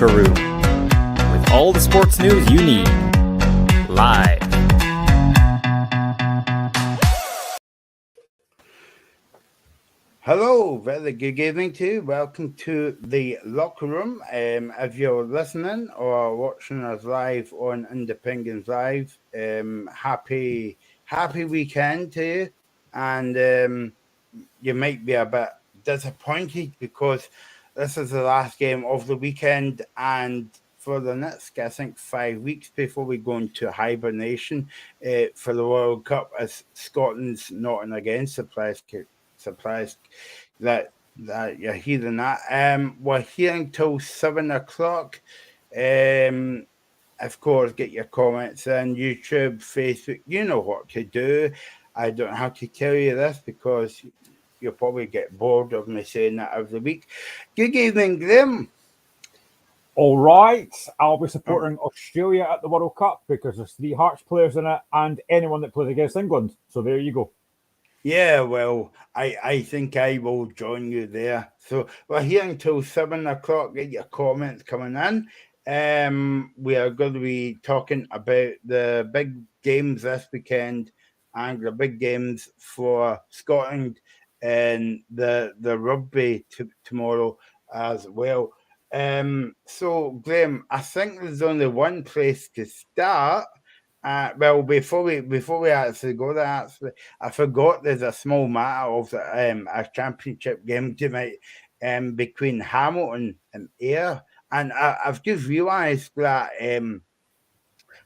Locker Room, with all the sports news you need, live. Hello, very good evening to you. Welcome to the Locker Room. If you're listening or watching us live on Independence Live, happy weekend to you. And you might be a bit disappointed because this is the last game of the weekend, and for the next, I think, 5 weeks before we go into hibernation for the World Cup, as Scotland's not in again. Surprised that you're hearing that. We're here until 7 o'clock. Of course, get your comments on YouTube, Facebook. You know what to do. I don't have to tell you this because you'll probably get bored of me saying that every week. Good evening, Graham. All right, I'll be supporting Australia at the World Cup because there's 3 Hearts players in it and anyone that plays against England. So there you go. Yeah, well, I think I will join you there. So we're here until 7 o'clock. Get your comments coming in. We are going to be talking about the big games this weekend and the big games for Scotland and the rugby tomorrow as well. So, Graham, I think there's only one place to start. Well, before we actually go there, I forgot there's a small matter of a championship game tonight between Hamilton and Ayr, and I've just realised that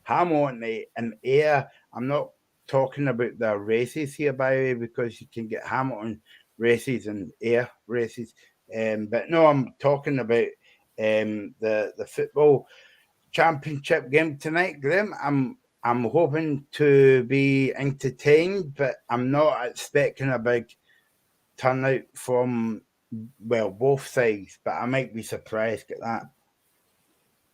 Hamilton and Ayr. I'm not talking about the races here, by the way, because you can get Hamilton races and Ayr races, but no, I'm talking about the football championship game tonight, Graham. I'm hoping to be entertained, but I'm not expecting a big turnout from, well, both sides, but I might be surprised at that.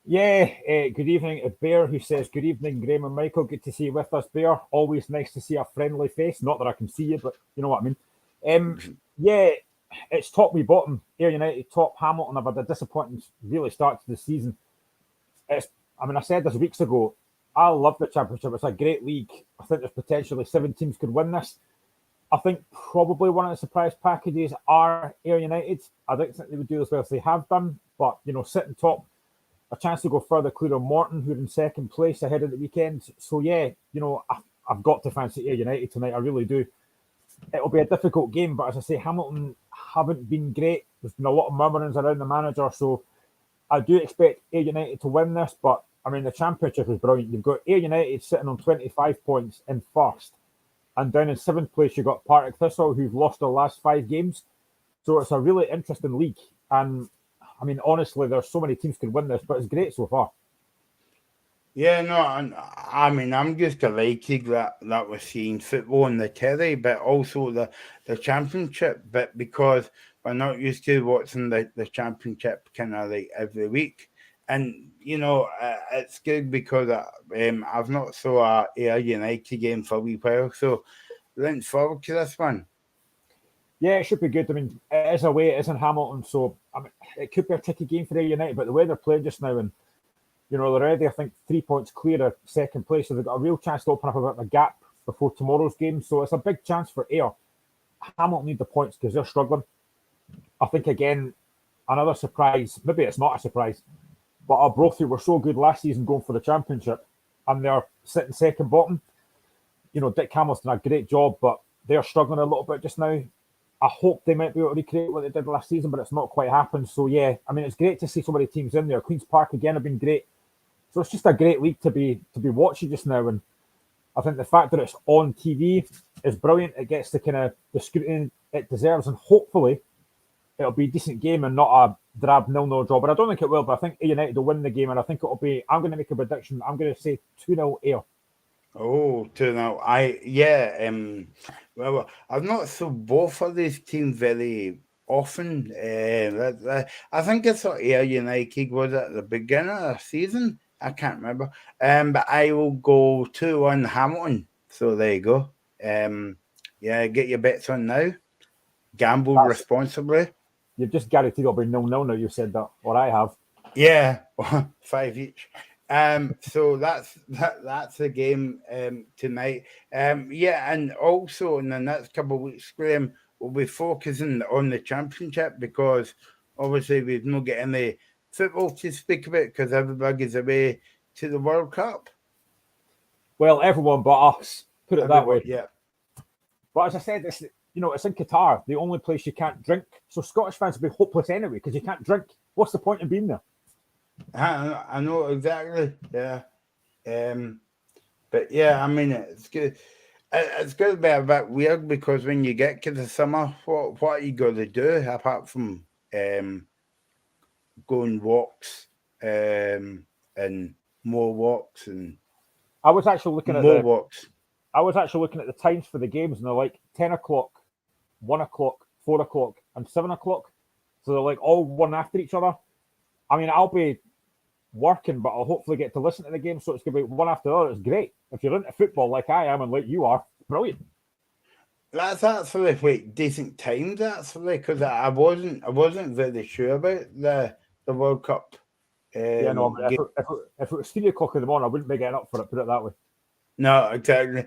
Yeah, good evening, Bear, who says, good evening, Graham and Michael. Good to see you with us, Bear. Always nice to see a friendly face. Not that I can see you, but you know what I mean. Yeah, it's top we bottom. Ayr United, top. Hamilton have had a disappointing, really, start to the season. I said this weeks ago, I love the championship. It's a great league. I think there's potentially 7 teams could win this. I think probably one of the surprise packages are Ayr United. I don't think they would do as well as they have done, but sitting top, a chance to go further clear of Morton, who are in second place ahead of the weekend. So yeah, I've got to fancy Ayr United tonight. I really do. It'll be a difficult game, but as I say, Hamilton haven't been great. There's been a lot of murmurings around the manager, so I do expect Ayr United to win this, but the championship is brilliant. You've got Ayr United sitting on 25 points in first, and down in 7th place, you've got Partick Thistle, who've lost their last 5 games. So it's a really interesting league. And, honestly, there's so many teams could win this, but it's great so far. Yeah, no, I'm just delighted that we're seeing football in the telly, but also the championship, but because we're not used to watching the championship kind of like every week. And, it's good because I've not saw a Ayr United game for a wee while, so looking forward to this one. Yeah, it should be good. It is away, it is in Hamilton, so it could be a tricky game for Ayr United, but the way they're playing just now, and they're already, I think, 3 points clear of second place, so they've got a real chance to open up a bit of a gap before tomorrow's game, so it's a big chance for Ayr. Hamilton need the points because they're struggling. I think, again, another surprise, maybe it's not a surprise, but Arbroath were so good last season going for the championship, and they're sitting second bottom. Dick Hamill's done a great job, but they're struggling a little bit just now. I hope they might be able to recreate what they did last season, but it's not quite happened. So, yeah, it's great to see so many teams in there. Queen's Park, again, have been great. So it's just a great league to be watching just now. And I think the fact that it's on TV is brilliant. It gets the kind of the scrutiny it deserves, and hopefully it'll be a decent game and not a drab 0-0 draw. But I don't think it will, but I think Ayr United will win the game, and I think it'll be, I'm going to make a prediction. I'm going to say 2-0 Ayr. Oh, 2-0. Well, I've not saw both of these teams very often. I think I saw Ayr United was at the beginning of the season. I can't remember. But I will go 2-1 Hamilton. So there you go. Yeah, get your bets on now. Gamble responsibly. You've just guaranteed it'll be 0-0 now. You said that, or I have. Yeah, 5 each. So that's the game tonight. Yeah, and also in the next couple of weeks, Graham, we'll be focusing on the championship because obviously we've not got any football to speak about because everybody's away to the World Cup. Well, everyone but us, put it that way. Yeah. But as I said, it's in Qatar, the only place you can't drink. So Scottish fans will be hopeless anyway because you can't drink. What's the point of being there? I know exactly. Yeah. But yeah, I mean, it's good. It's going to be a bit weird because when you get to the summer, what are you going to do apart from going walks and more walks and I was actually looking at more walks? I was actually looking at the times for the games, and they're like 10 o'clock, 1 o'clock, 4 o'clock, and 7 o'clock. So they're like all one after each other. I mean, I'll be working, but I'll hopefully get to listen to the game. So it's going to be one after the other. It's great. If you're into football like I am and like you are, brilliant. That's actually quite decent times actually because I wasn't very sure about the World Cup. Yeah, no, if it was 3 o'clock in the morning, I wouldn't be getting up for it. Put it that way. No, exactly.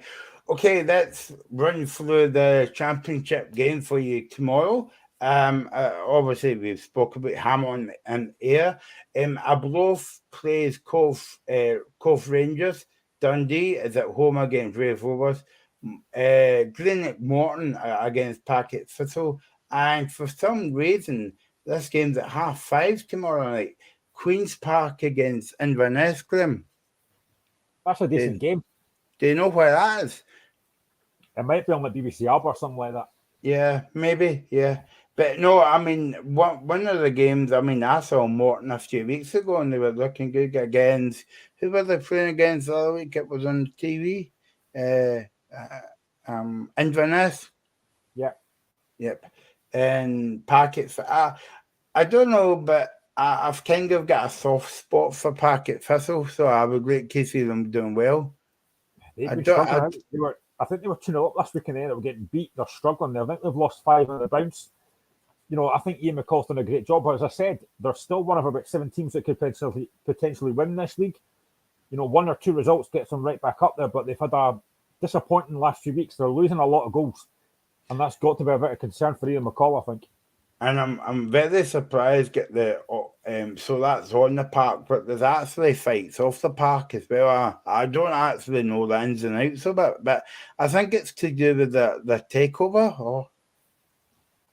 Okay, let's run through the championship game for you tomorrow. Obviously, we've spoken about Hamilton and Ayr. Arbroath plays Cove Rangers. Dundee is at home against Raith Rovers. Greenock Morton against Packet Thistle. And for some reason, this game's at 5:30 tomorrow night. Queen's Park against Inverness, Grim. That's a decent game. Do you know where that is? It might be on the BBC Hub or something like that. Yeah, maybe. Yeah. But no, I mean, one of the games, I mean, I saw Morton a few weeks ago and they were looking good against, who were they playing against the other week? It was on TV. Inverness. Yeah. Yep. And Packets. I don't know, but I've kind of got a soft spot for Packet Thistle, so I would like to see them doing well. They've been struggling. I think they were 2-0 up last week and then they were getting beat. They're struggling. I think they've lost 5 on the bounce. I think Ian McCall's done a great job. But as I said, they're still one of about 7 teams that could potentially win this league. 1 or 2 results gets them right back up there, but they've had a disappointing last few weeks. They're losing a lot of goals, and that's got to be a bit of concern for Ian McCall, I think. And I'm very surprised get the so that's on the park, but there's actually fights off the park as well. I don't actually know the ins and outs of it, but I think it's to do with the takeover. Or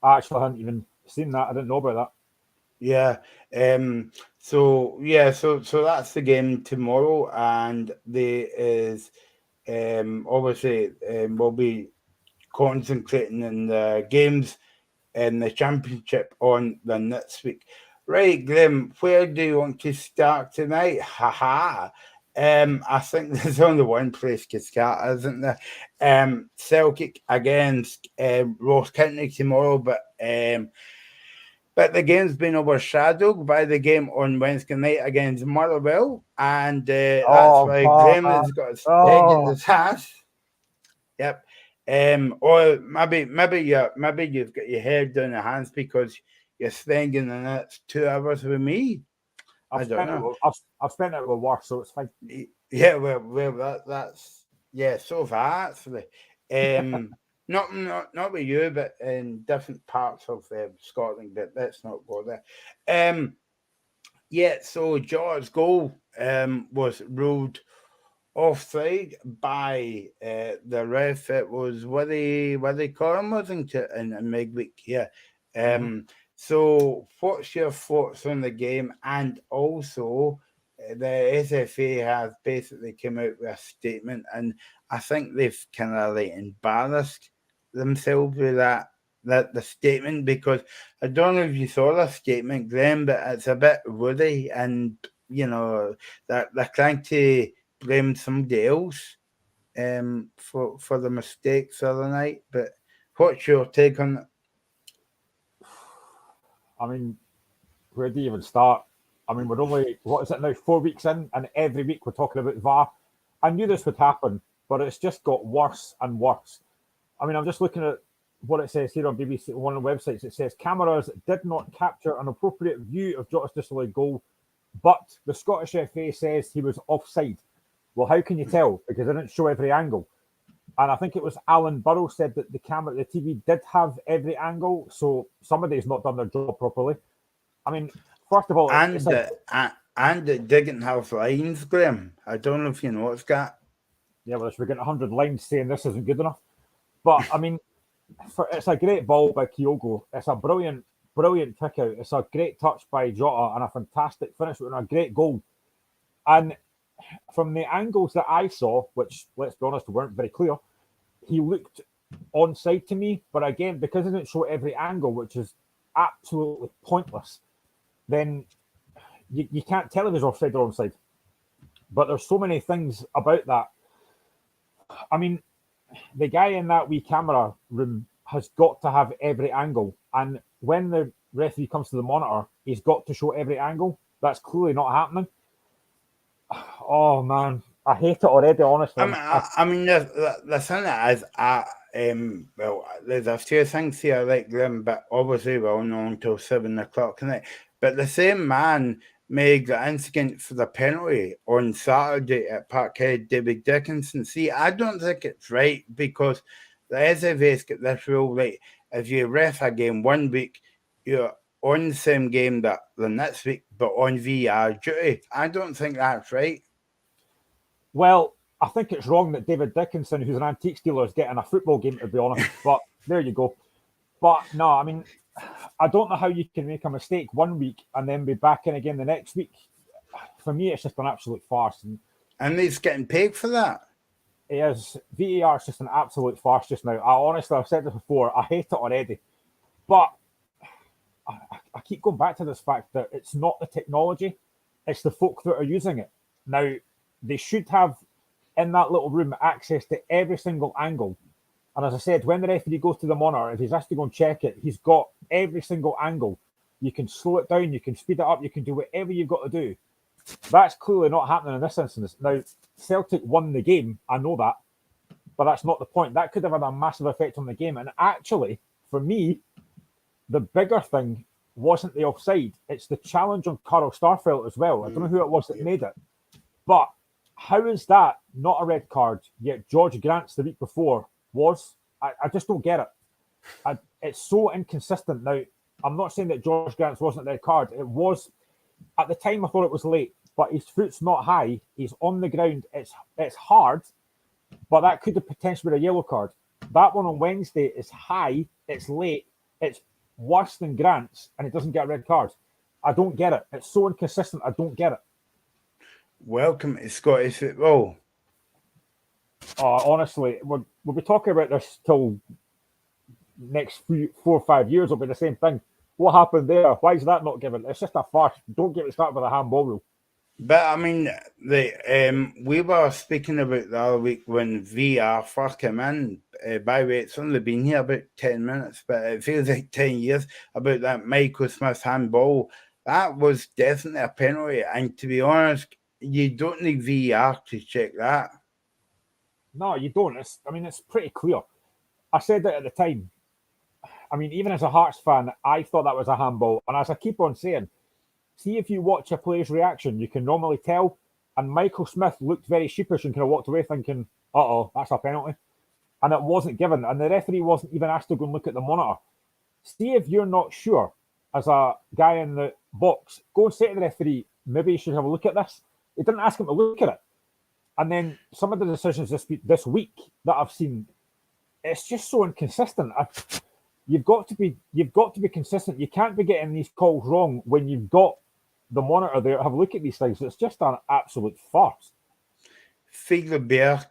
I actually hadn't even seen that. I didn't know about that. Yeah. So that's the game tomorrow, and there is obviously we'll be concentrating in the games in the championship on the next week. Right, Grim, where do you want to start tonight? I think there's only one place to start, isn't there? Celtic against Ross County tomorrow, but the game's been overshadowed by the game on Wednesday night against Motherwell, and that's why Graham has got his head in his ass. Yep. Or maybe you've got your head down your hands because you're spending the next 2 hours with me. I don't know. I've spent it with work, so it's fine. Yeah, well, that's so far actually. Not with you, but in different parts of Scotland. But let's not go there. So George's goal was ruled offside by the ref. It was Willie Corn, wasn't it, in Midweek? Yeah. So what's your thoughts on the game? And also the SFA have basically come out with a statement, and I think they've kind of like embarrassed themselves with the statement, because I don't know if you saw the statement, Graham, but it's a bit woody, and they're trying to blame somebody else for the mistakes of the night. But what's your take on it? I mean, where do you even start? I mean, we're only, 4 weeks in, and every week we're talking about VAR. I knew this would happen, but it's just got worse and worse. I mean, I'm just looking at what it says here on BBC, one of the websites. It says cameras did not capture an appropriate view of Jota Distler's goal But the Scottish FA says he was offside. Well, how can you tell? Because they didn't show every angle. And I think it was Alan Burrows said that the TV did have every angle, so somebody's not done their job properly. I mean, first of all, and it didn't have lines, Graham. I don't know if you know it's got. Yeah, well, we're getting 100 lines saying this isn't good enough. But I mean, it's a great ball by Kyogo. It's a brilliant kick out. It's a great touch by Jota and a fantastic finish and a great goal. And from the angles that I saw, which, let's be honest, weren't very clear, he looked onside to me. But again, because he didn't show every angle, which is absolutely pointless, then you can't tell if he's offside or onside. But there's so many things about that. I mean, the guy in that wee camera room has got to have every angle. And when the referee comes to the monitor, he's got to show every angle. That's clearly not happening. Oh, man. I hate it already, honestly. I mean, the thing is, well, there's a few things here like them, but obviously we're on until 7 o'clock tonight. But the same man made the incident for the penalty on Saturday at Parkhead, David Dickinson. See, I don't think it's right because the SFA's got this rule, right? If you ref a game 1 week, you're on the same game the next week, but on VR duty. I don't think that's right. Well, I think it's wrong that David Dickinson, who's an antiques dealer, is getting a football game, to be honest. But there you go. But no, I mean, I don't know how you can make a mistake 1 week and then be back in again the next week. For me, it's just an absolute farce. And he's getting paid for that. It is. VAR is just an absolute farce just now. I've said this before, I hate it already. But I keep going back to this fact that it's not the technology, it's the folk that are using it. Now, they should have, in that little room, access to every single angle. And as I said, when the referee goes to the monitor, if he's asked to go and check it, he's got every single angle. You can slow it down, you can speed it up, you can do whatever you've got to do. That's clearly not happening in this instance. Now, Celtic won the game, I know that, but that's not the point. That could have had a massive effect on the game. And actually, for me, the bigger thing wasn't the offside. It's the challenge on Carl Starfelt as well. I don't know who it was that made it. But how is that not a red card, yet George Grant's the week before was? I just don't get it. It's so inconsistent. Now, I'm not saying that George Grant's wasn't a red card. It was, at the time I thought it was late, but his foot's not high. He's on the ground. It's hard, but that could have potentially been a yellow card. That one on Wednesday is high, it's late, it's worse than Grant's, and it doesn't get a red card. I don't get it. It's so inconsistent. I don't get it. Welcome to Scottish football. Honestly, we'll be talking about this till next 4 or 5 years. It'll be the same thing. What happened there? Why is that not given? It's just a farce. Don't get me started with a handball rule. But I mean, we were speaking about the other week when VR first came in. By the way, it's only been here about 10 minutes, but it feels like 10 years, about that Michael Smith handball. That was definitely a penalty. And to be honest, you don't need VR to check that. No, you don't. It's pretty clear. I said that at the time. I mean, even as a Hearts fan, I thought that was a handball. And as I keep on saying, see if you watch a player's reaction, you can normally tell. And Michael Smith looked very sheepish and kind of walked away thinking, uh-oh, that's a penalty. And it wasn't given. And the referee wasn't even asked to go and look at the monitor. See if you're not sure, as a guy in the box, go and say to the referee, maybe you should have a look at this. He didn't ask him to look at it. And then some of the decisions this week that I've seen, it's just so inconsistent. You've got to be consistent. You can't be getting these calls wrong when you've got the monitor there. Have a look at these things. It's just an absolute farce. Fiegler Bear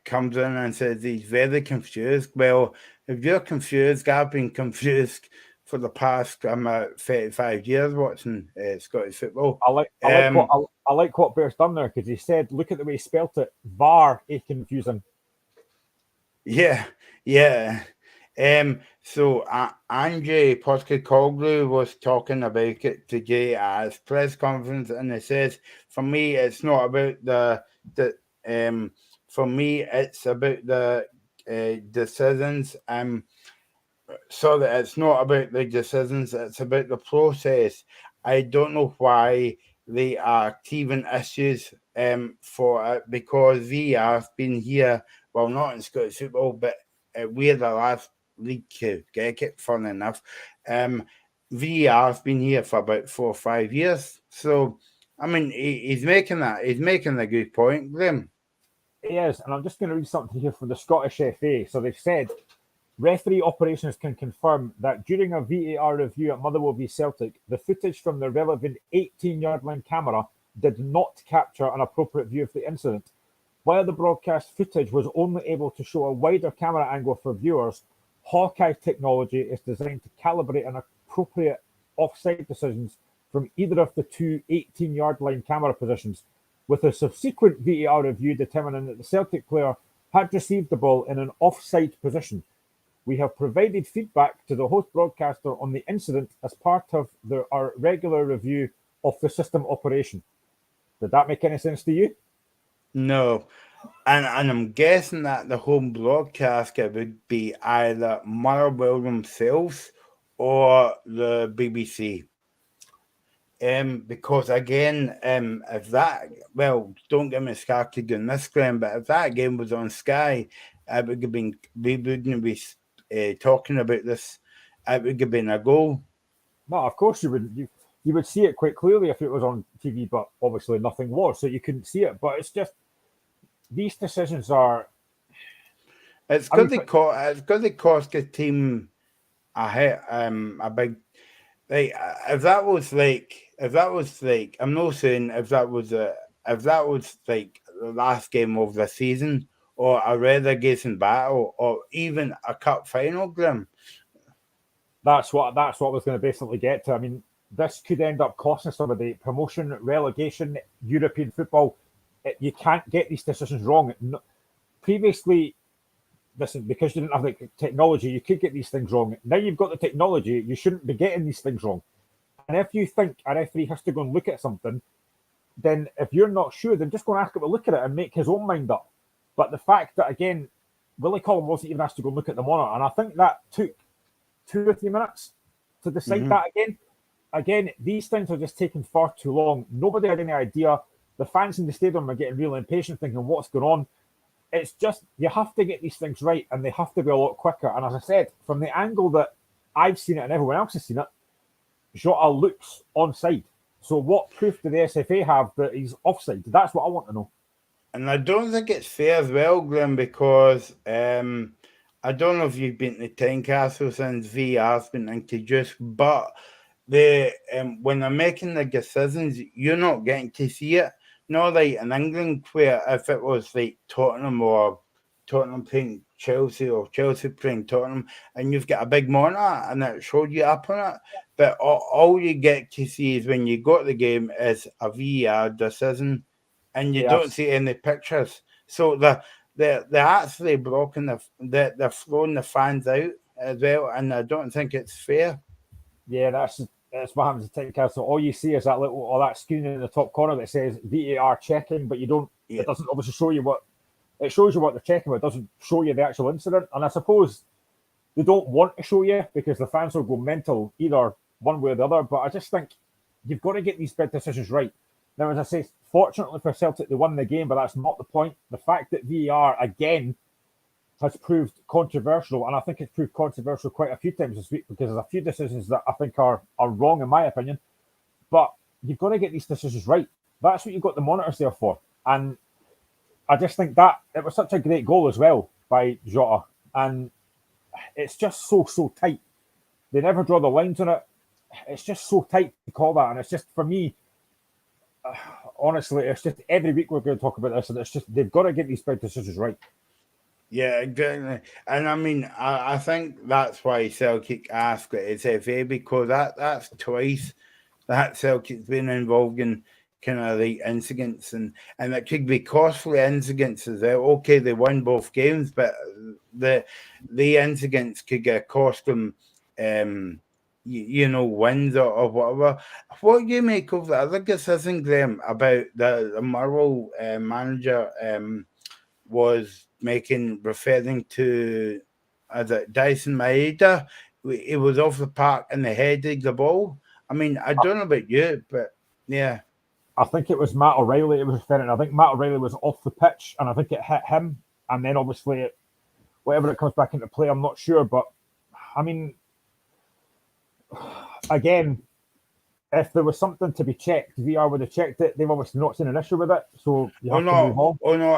comes in and says he's very confused. Well, if you're confused, I've been confused for the past 35 years watching Scottish football. I like what Bear's done there, because he said, look at the way he spelt it. VAR is confusing. Yeah. So Andrzej Postecoglou was talking about it today at his press conference, and he says, for me, it's not about for me, it's about the decisions. So that it's not about the decisions, it's about the process. I don't know why they are teething issues for it because VAR have been here, well, not in Scottish football, but we're the last league to get it, fun enough. VAR have been here for about 4 or 5 years. So, I mean, he's making a good point, Graham. He is, and I'm just going to read something here from the Scottish FA. So they've said, referee operations can confirm that during a VAR review at Motherwell v Celtic, the footage from the relevant 18-yard line camera did not capture an appropriate view of the incident. While the broadcast footage was only able to show a wider camera angle for viewers, Hawkeye technology is designed to calibrate an appropriate offside decisions from either of the two 18-yard line camera positions, with a subsequent VAR review determining that the Celtic player had received the ball in an offside position. We have provided feedback to the host broadcaster on the incident as part of our regular review of the system operation. Did that make any sense to you? No. And I'm guessing that the home broadcaster would be either Motherwell themselves or the BBC. Because again, if that, well, don't get me started on this, Graham, but if that game was on Sky, it would have been, we wouldn't be talking about this. It would have been a goal. No, of course you would. You would see it quite clearly if it was on TV, but obviously nothing was, so you couldn't see it. But it's just, these decisions are. It's going to cost the team a big. Like, if that was like, I'm not saying if that was like the last game of the season or a relegation battle or even a cup final, Grim. That's what I was going to basically get to. I mean, this could end up costing somebody promotion, relegation, European football. You can't get these decisions wrong. Previously, listen, because you didn't have the technology, you could get these things wrong. Now you've got the technology, you shouldn't be getting these things wrong. And if you think a referee has to go and look at something, then if you're not sure, then just go and ask him to look at it and make his own mind up. But the fact that, again, Willie Collum wasn't even asked to go and look at the monitor, and I think that took 2 or 3 minutes to decide that again. Again, these things are just taking far too long. Nobody had any idea. The fans in the stadium are getting really impatient, thinking, what's going on? It's just, you have to get these things right, and they have to be a lot quicker. And as I said, from the angle that I've seen it and everyone else has seen it, Jota looks onside. So what proof do the SFA have that he's offside? That's what I want to know. And I don't think it's fair as well, Glenn, because I don't know if you've been to Tynecastle since VR's been introduced, but when they're making the decisions, you're not getting to see it. Not like in England, where if it was like Tottenham or Tottenham playing Chelsea or Chelsea playing Tottenham, and you've got a big monitor and it showed you up on it. But all you get to see is when you go to the game is a VAR decision, and you don't see any pictures. So they're actually blocking they're throwing the fans out as well, and I don't think it's fair. Yeah, that's what happens at Tynecastle. All you see is that screen in the top corner that says VAR checking, but you don't. Yeah. It doesn't obviously show you what. It shows you what they're checking, but it doesn't show you the actual incident. And I suppose they don't want to show you because the fans will go mental either one way or the other. But I just think you've got to get these big decisions right. Now, as I say, fortunately for Celtic, they won the game, but that's not the point. The fact that VAR again has proved controversial, and I think it's proved controversial quite a few times this week because there's a few decisions that I think are wrong in my opinion. But you've got to get these decisions right. That's what you've got the monitors there for. And I just think that it was such a great goal as well by Jota, and it's just so tight. They never draw the lines on it. It's just so tight to call that, and it's just, for me, honestly, it's just every week we're going to talk about this, and it's just they've got to get these big decisions right. Yeah, exactly. And I mean, I think that's why Celtic asked it SFA, because that's twice that Celtic's been involved in kind of the incidents, and it could be costly incidents as well. Okay, they won both games, but the incidents could cost them, wins or whatever. What do you make of that? I think this isn't Graham about the Motherwell manager was referring to Dyson Maeda. He was off the park and they headed the ball. I mean, I don't know about you, but yeah. I think it was Matt O'Reilly it was referring. I think Matt O'Reilly was off the pitch, and I think it hit him, and then obviously whatever it comes back into play, I'm not sure. But I mean, again, if there was something to be checked, VR would have checked it. They've obviously not seen an issue with it, so you have to move on. Oh no,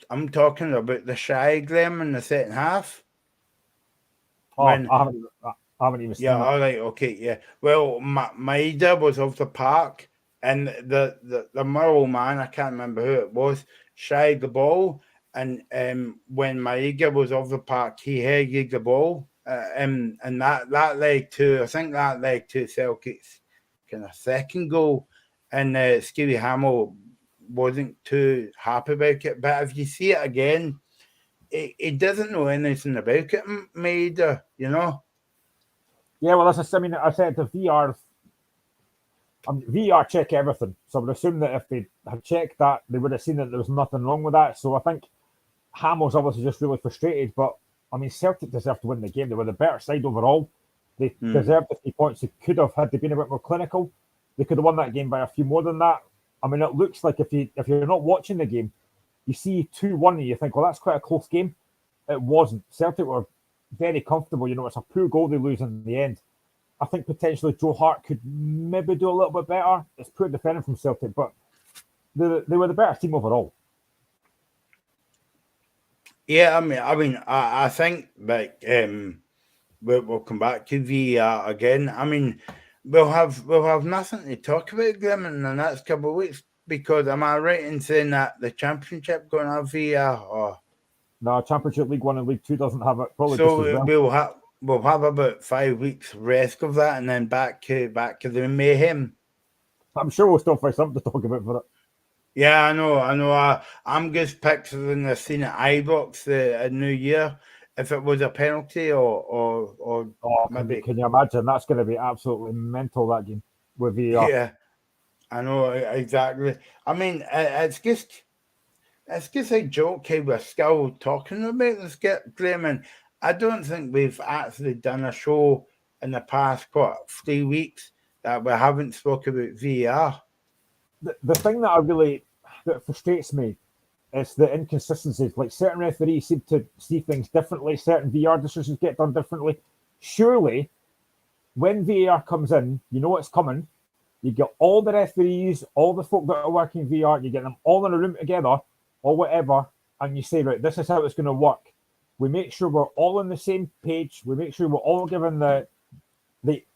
I'm talking about the shy Graham in the second half. I haven't even seen yeah, it. all right, okay, yeah. Well, Maida was off the park, and the Murrow man, I can't remember who it was, shied the ball, and when Maida was off the park, he headed the ball, and that led to, I think that led to Celtic's kind of second goal, and Stevie Hamill wasn't too happy about it. But if you see it again, he doesn't know anything about it, Maida, you know. Yeah, well, I mean, I said the VR check everything. So I would assume that if they had checked that, they would have seen that there was nothing wrong with that. So I think Hamill's obviously just really frustrated. But I mean, Celtic deserved to win the game. They were the better side overall. They deserved the 3 points. They could have, had they been a bit more clinical, they could have won that game by a few more than that. I mean, it looks like if you're not watching the game, you see 2-1 and you think, well, that's quite a close game. It wasn't. Celtic were very comfortable. You know, it's a poor goal they lose in the end. I think potentially Joe Hart could maybe do a little bit better. It's poor defending from Celtic, but they were the better team overall. Yeah, I think like we'll come back to VR again. I mean, we'll have nothing to talk about them in the next couple of weeks, because am I right in saying that the Championship going to have VR? Or No, Championship League 1 and League 2 doesn't have it. Probably so just as well. we'll have about 5 weeks rest of that, and then back to the mayhem. I'm sure we'll still find something to talk about for it. Yeah, I know. I'm just picturing the scene at Ibrox the New Year. If it was a penalty or maybe. Can you imagine? That's going to be absolutely mental, that game with VR. Yeah, I know exactly. I mean, it's just a joke. We're still talking about this, Graham, and I don't think we've actually done a show in the past 3 weeks that we haven't spoken about VR. The thing that frustrates me is the inconsistencies. Like, certain referees seem to see things differently. Certain VR decisions get done differently. Surely, when VAR comes in, you know it's coming. You get all the referees, all the folk that are working VR, you get them all in a room together or whatever, and you say, right, this is how it's going to work. We make sure we're all on the same page. We make sure we're all given the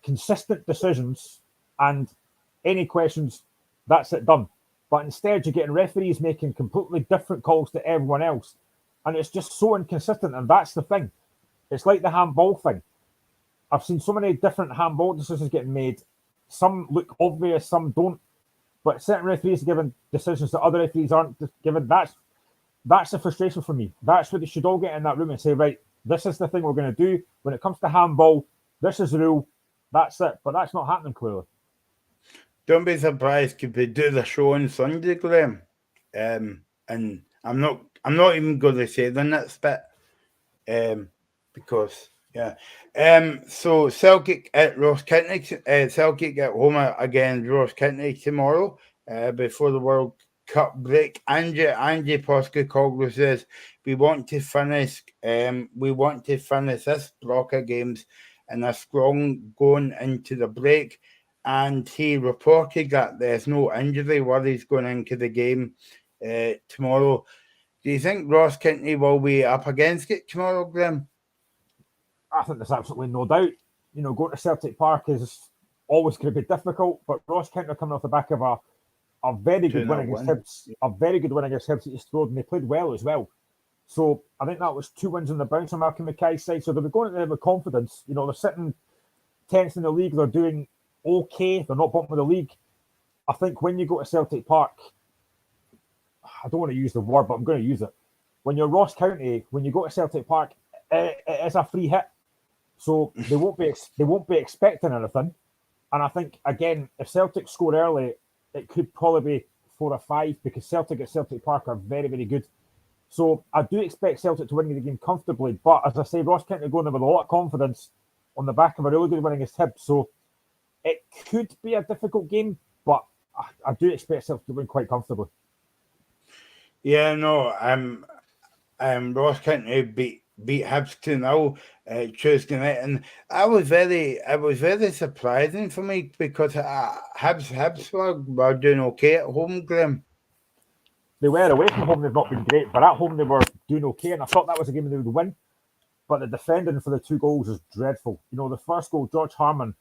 consistent decisions, and any questions, that's it, done. But instead, you're getting referees making completely different calls to everyone else. And it's just so inconsistent. And that's the thing. It's like the handball thing. I've seen so many different handball decisions getting made. Some look obvious, some don't. But certain referees are given decisions that other referees aren't given. That's a frustration for me. That's what they should all get in that room and say, right, this is the thing we're going to do. When it comes to handball, this is the rule. That's it. But that's not happening, clearly. Don't be surprised if we do the show on Sunday, Graham. And I'm not even going to say the next bit, because yeah. So Celtic at Ross County, Celtic at home against Ross County tomorrow, before the World Cup break. Angie Postecoglou says we want to finish this block of games in a strong going into the break. And he reported that there's no injury worries going into the game tomorrow. Do you think Ross County will be up against it tomorrow, Graham? I think there's absolutely no doubt. You know, going to Celtic Park is always going to be difficult, but Ross County are coming off the back of a very good win against Hibs. A very good win against Hibs at East Road, and they played well as well. So I think that was 2 wins on the bounce on Malcolm Mackay's side. So they'll be going there with confidence. You know, they're sitting 10th in the league. They're doing okay. They're not bottom of the league. I think when you go to Celtic Park, I don't want to use the word, but I'm going to use it. When you're Ross County, when you go to Celtic Park, it is a free hit. So they won't be expecting anything. And I think, again, if Celtic score early, it could probably be 4 or 5, because Celtic at Celtic Park are very, very good. So I do expect Celtic to win the game comfortably. But as I say, Ross County are going there with a lot of confidence on the back of a really good win against Hibs. So it could be a difficult game, but I do expect Celtic to win quite comfortably. Yeah, no, Ross County beat Hibs 2-0 Tuesday night, and it was very surprising for me because Hibs were doing okay at home, Graham. They were away from home, they've not been great, but at home they were doing okay, and I thought that was a game they would win. But the defending for the 2 goals is dreadful. You know, the first goal, George Harman,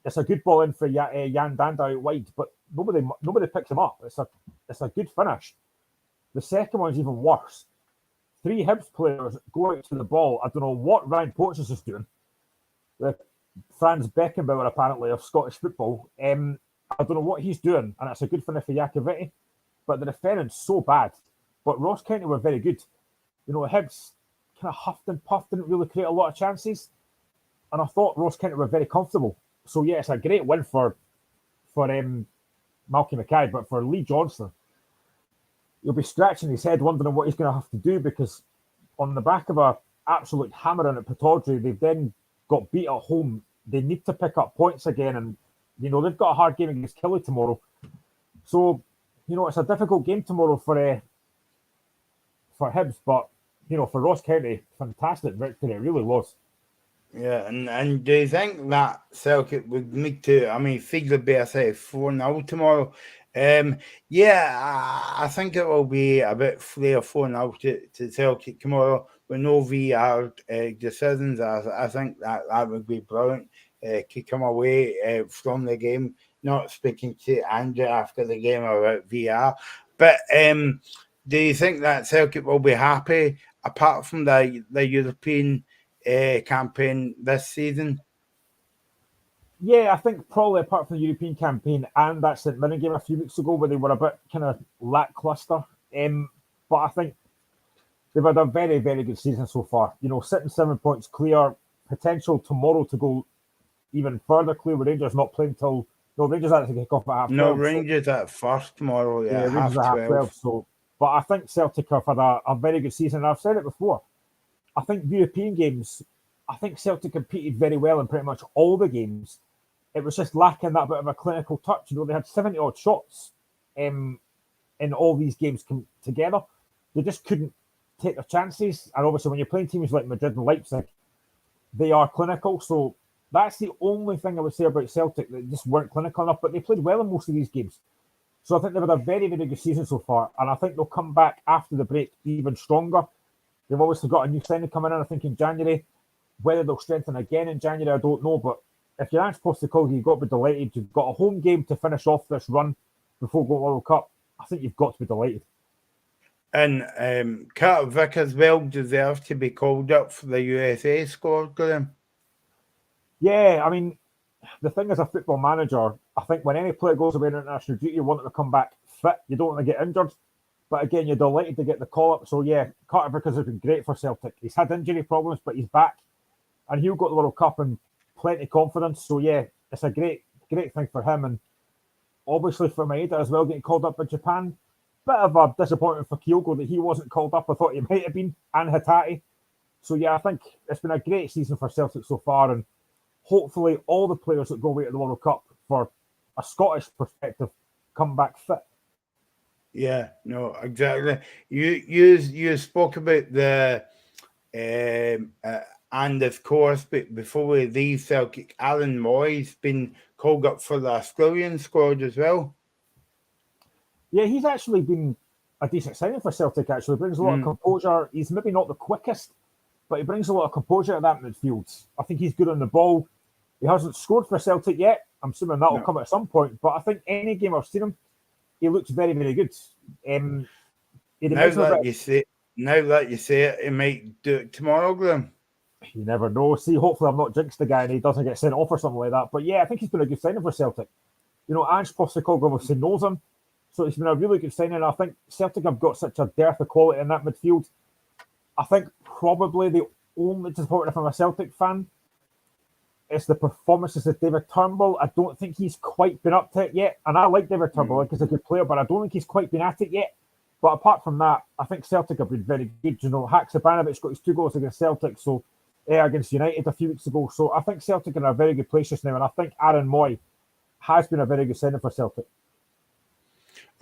it's a good ball in for Jan Danda out wide, but nobody picks him up. It's a good finish. The second one's even worse. 3 Hibs players go out to the ball. I don't know what Ryan Porteous is doing. The Franz Beckenbauer, apparently, of Scottish football. I don't know what he's doing, and it's a good finish for Iacovitti. But the defending's so bad. But Ross County were very good. You know, Hibs kind of huffed and puffed, didn't really create a lot of chances. And I thought Ross County were very comfortable. So, yeah, it's a great win for Malky Mackay. But for Lee Johnson, he'll be scratching his head wondering what he's going to have to do, because on the back of a absolute hammering at Pittodrie, they've then got beat at home. They need to pick up points again. And, you know, they've got a hard game against Killie tomorrow. So, you know, it's a difficult game tomorrow for Hibs, but, you know, for Ross County, fantastic victory. It really was. Yeah, and do you think that Celtic would need to, I mean, Figley Bear say 4-0 tomorrow? Yeah, I think it will be a bit 3 or 4-0 to Celtic tomorrow with no VR decisions. I think that would be brilliant to come away from the game. Not speaking to Andrew after the game about VR, but do you think that Celtic will be happy apart from the European campaign this season? Yeah, I think probably apart from the European campaign and that St Mirren game a few weeks ago where they were a bit kind of lacklustre. But I think they've had a very, very good season so far. You know, sitting 7 points clear, potential tomorrow to go even further clear with Rangers not playing till... No, Rangers actually kick off at half 12. No, Rangers at first tomorrow, yeah, Rangers at half 12. So, but I think Celtic have had a very good season. And I've said it before. I think European games, I think Celtic competed very well in pretty much all the games. It was just lacking that bit of a clinical touch. You know, they had 70-odd shots in all these games together. They just couldn't take their chances. And obviously, when you're playing teams like Madrid and Leipzig, they are clinical. So that's the only thing I would say about Celtic. They just weren't clinical enough, but they played well in most of these games. So I think they've had a very, very good season so far. And I think they'll come back after the break even stronger. They've obviously got a new signing coming in, I think, in January. Whether they'll strengthen again in January, I don't know. But if you're Ange Postecoglou, you've got to be delighted. You've got a home game to finish off this run before going to the World Cup. I think you've got to be delighted. And Carter Vickers well deserves to be called up for the USA squad, Graham. Yeah, I mean, the thing as a football manager, I think when any player goes away on international duty, you want them to come back fit. You don't want to get injured. But again, you're delighted to get the call up. So yeah, Carter Vickers has been great for Celtic. He's had injury problems, but he's back. And he'll go to the World Cup in plenty of confidence. So yeah, it's a great thing for him. And obviously for Maeda as well, getting called up by Japan. Bit of a disappointment for Kyogo that he wasn't called up. I thought he might have been, and Hatate. So yeah, I think it's been a great season for Celtic so far. And hopefully all the players that go away to the World Cup for a Scottish perspective come back fit. Yeah, no, exactly. You spoke about the and of course, but before we leave Celtic, Alan Moy's been called up for the Australian squad as well. Yeah, he's actually been a decent signing for Celtic. Actually, brings a lot of composure. He's maybe not the quickest, but he brings a lot of composure to that midfield. I think he's good on the ball. He hasn't scored for Celtic yet. I'm assuming that will come at some point. But I think any game I've seen him, he looks very, very good. Now that you say it, he might do it tomorrow, Graham. You never know. See, hopefully I'm not jinxed the guy and he doesn't get sent off or something like that. But yeah, I think he's been a good signing for Celtic. You know, Ange Postecoglou obviously knows him. So it's been a really good signing. I think Celtic have got such a dearth of quality in that midfield. I think probably the only disappointment from a Celtic fan is the performances of David Turnbull. I don't think he's quite been up to it yet. And I like David Turnbull, I think he's a good player, but I don't think he's quite been at it yet. But apart from that, I think Celtic have been very good. You know, Haksabanovic got his 2 goals against Celtic, so against United a few weeks ago. So I think Celtic are in a very good place just now, and I think Aaron Moy has been a very good signing for Celtic.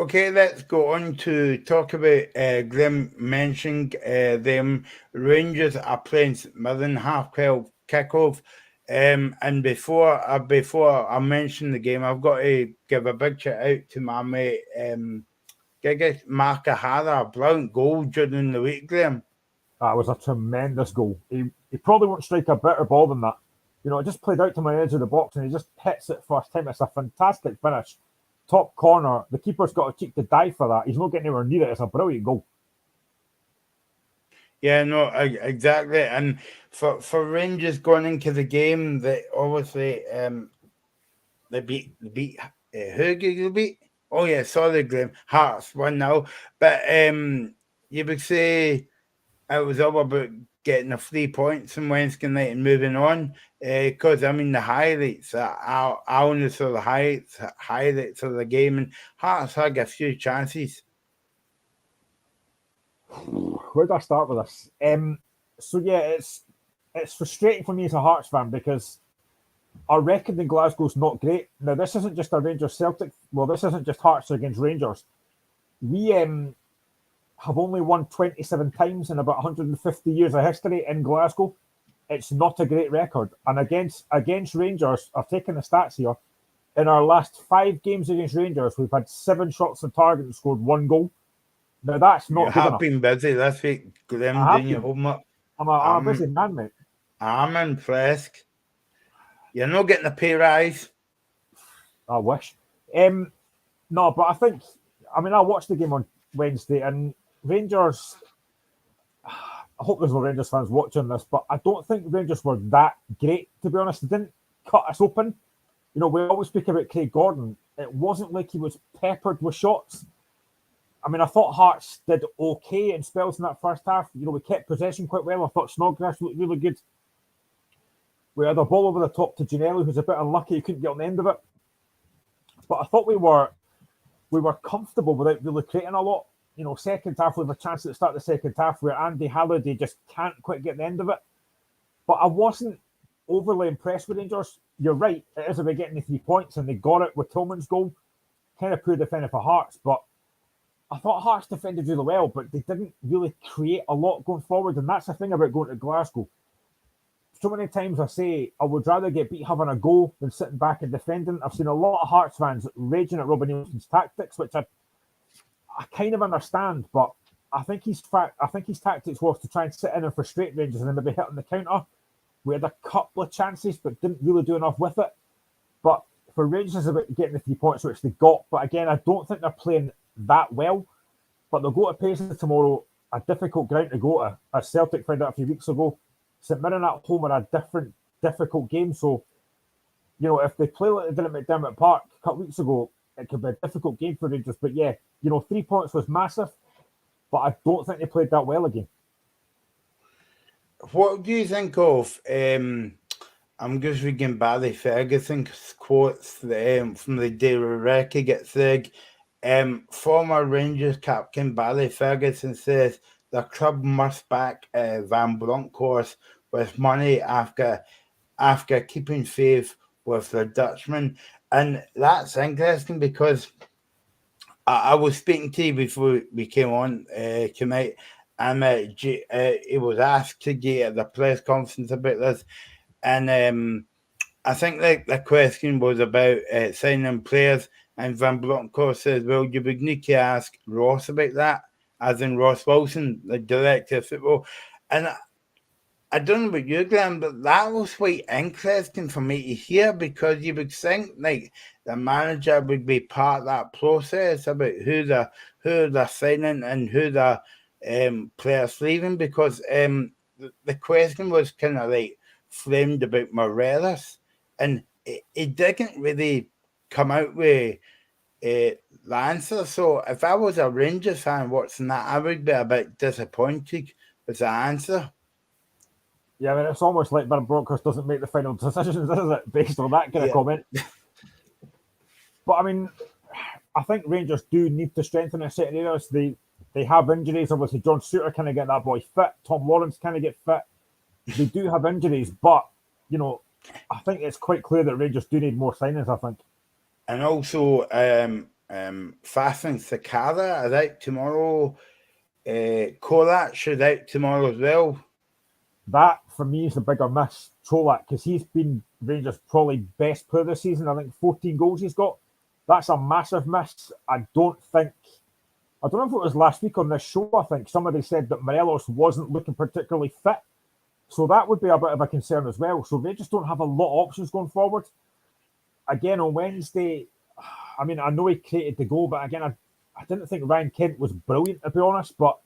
Okay, let's go on to talk about Graham mentioned them Rangers are playing St Mirren 12:30 kickoff. And before I mention the game, I've got to give a big shout out to my mate Giga Makahara, a brilliant goal during the week, Graham. That was a tremendous goal. He probably won't strike a better ball than that. It just played out to my edge of the box and he just hits it first time. It's a fantastic finish. Top corner. The keeper's got a cheek to dive for that. He's not getting anywhere near it. It's a brilliant goal. Yeah, no, exactly. And for Rangers going into the game, they obviously they beat who did they beat? Oh yeah, sorry, Graham. Hearts 1-0. But you would say it was all about getting the 3 points on Wednesday night and moving on. Because the highlights, I only saw the highlights of the game, and Hearts had a few chances. Where do I start with this? So yeah, it's frustrating for me as a Hearts fan because our record in Glasgow's not great. Now this isn't just a Rangers Celtic. Well, this isn't just Hearts against Rangers. We have only won 27 times in about 150 years of history in Glasgow. It's not a great record. And against Rangers, I've taken the stats here. In our last 5 games against Rangers, we've had 7 shots on target and scored 1 goal. Now that's not You good have enough. been busy this week, Graham, I have doing your been. homework. I'm a busy man, mate. I'm impressed. You're not getting a pay rise. I wish. No, but I watched the game on Wednesday and Rangers. I hope there's no Rangers fans watching this, but I don't think Rangers were that great, to be honest. They didn't cut us open. We always speak about Craig Gordon. It wasn't like he was peppered with shots. I thought Hearts did okay in spells in that first half. We kept possession quite well. I thought Snodgrass looked really good. We had a ball over the top to Ginelli, who's a bit unlucky. He couldn't get on the end of it. But I thought we were comfortable without really creating a lot. Second half, we have a chance at the start of the second half where Andy Halliday just can't quite get the end of it. But I wasn't overly impressed with Rangers. You're right, it is about getting the 3 points, and they got it with Tillman's goal. Kind of poor defending for Hearts, but I thought Hearts defended really well, but they didn't really create a lot going forward, and that's the thing about going to Glasgow. So many times I say I would rather get beat having a goal than sitting back and defending. I've seen a lot of Hearts fans raging at Robin Nielsen's tactics, which I kind of understand, but I think his tactics was to try and sit in and frustrate Rangers and then maybe hit on the counter. We had a couple of chances, but didn't really do enough with it. But for Rangers, it's about getting the 3 points, which they got. But again, I don't think they're playing that well. But they'll go to Paisley tomorrow, a difficult ground to go to. As Celtic found out a few weeks ago, St Mirren at home are a difficult game. So, if they play like they did at McDermott Park a couple of weeks ago, it could be a difficult game for Rangers. But yeah, 3 points was massive, but I don't think they played that well again. What do you think of? I'm just reading Barry Ferguson's quotes from the Daily Record gets there. Former Rangers captain Barry Ferguson says the club must back Van Bronckhorst with money after keeping faith with the Dutchman. And that's interesting because I was speaking to you before we came on tonight, and he was asked to get at the press conference about this, and I think the question was about signing players, and Van Bronckhorst says, well, you would need to ask Ross about that, as in Ross Wilson, the director of football. And I don't know about you, Graham, but that was quite interesting for me to hear, because you would think like the manager would be part of that process about who they're signing and who the players leaving, because the question was kind of like framed about Morelos, and it didn't really come out with the answer. So if I was a Rangers fan watching that, I would be a bit disappointed with the answer. Yeah, it's almost like Van Bronckhorst doesn't make the final decisions, is it, based on that kind of comment? But I think Rangers do need to strengthen in certain areas. They have injuries. Obviously, John Suter kind of get that boy fit. Tom Lawrence kind of get fit. They do have injuries, but I think it's quite clear that Rangers do need more signings, I think. And also, Fast and Sakara are out tomorrow. Kovac is out tomorrow as well. That, for me, is the bigger miss. Cholak, because he's been Rangers' probably best player this season. I think 14 goals he's got. That's a massive miss. I don't know if it was last week on this show, I think somebody said that Morelos wasn't looking particularly fit. So that would be a bit of a concern as well. So they just don't have a lot of options going forward. Again, on Wednesday, I mean, I know he created the goal, but again, I didn't think Ryan Kent was brilliant, to be honest, but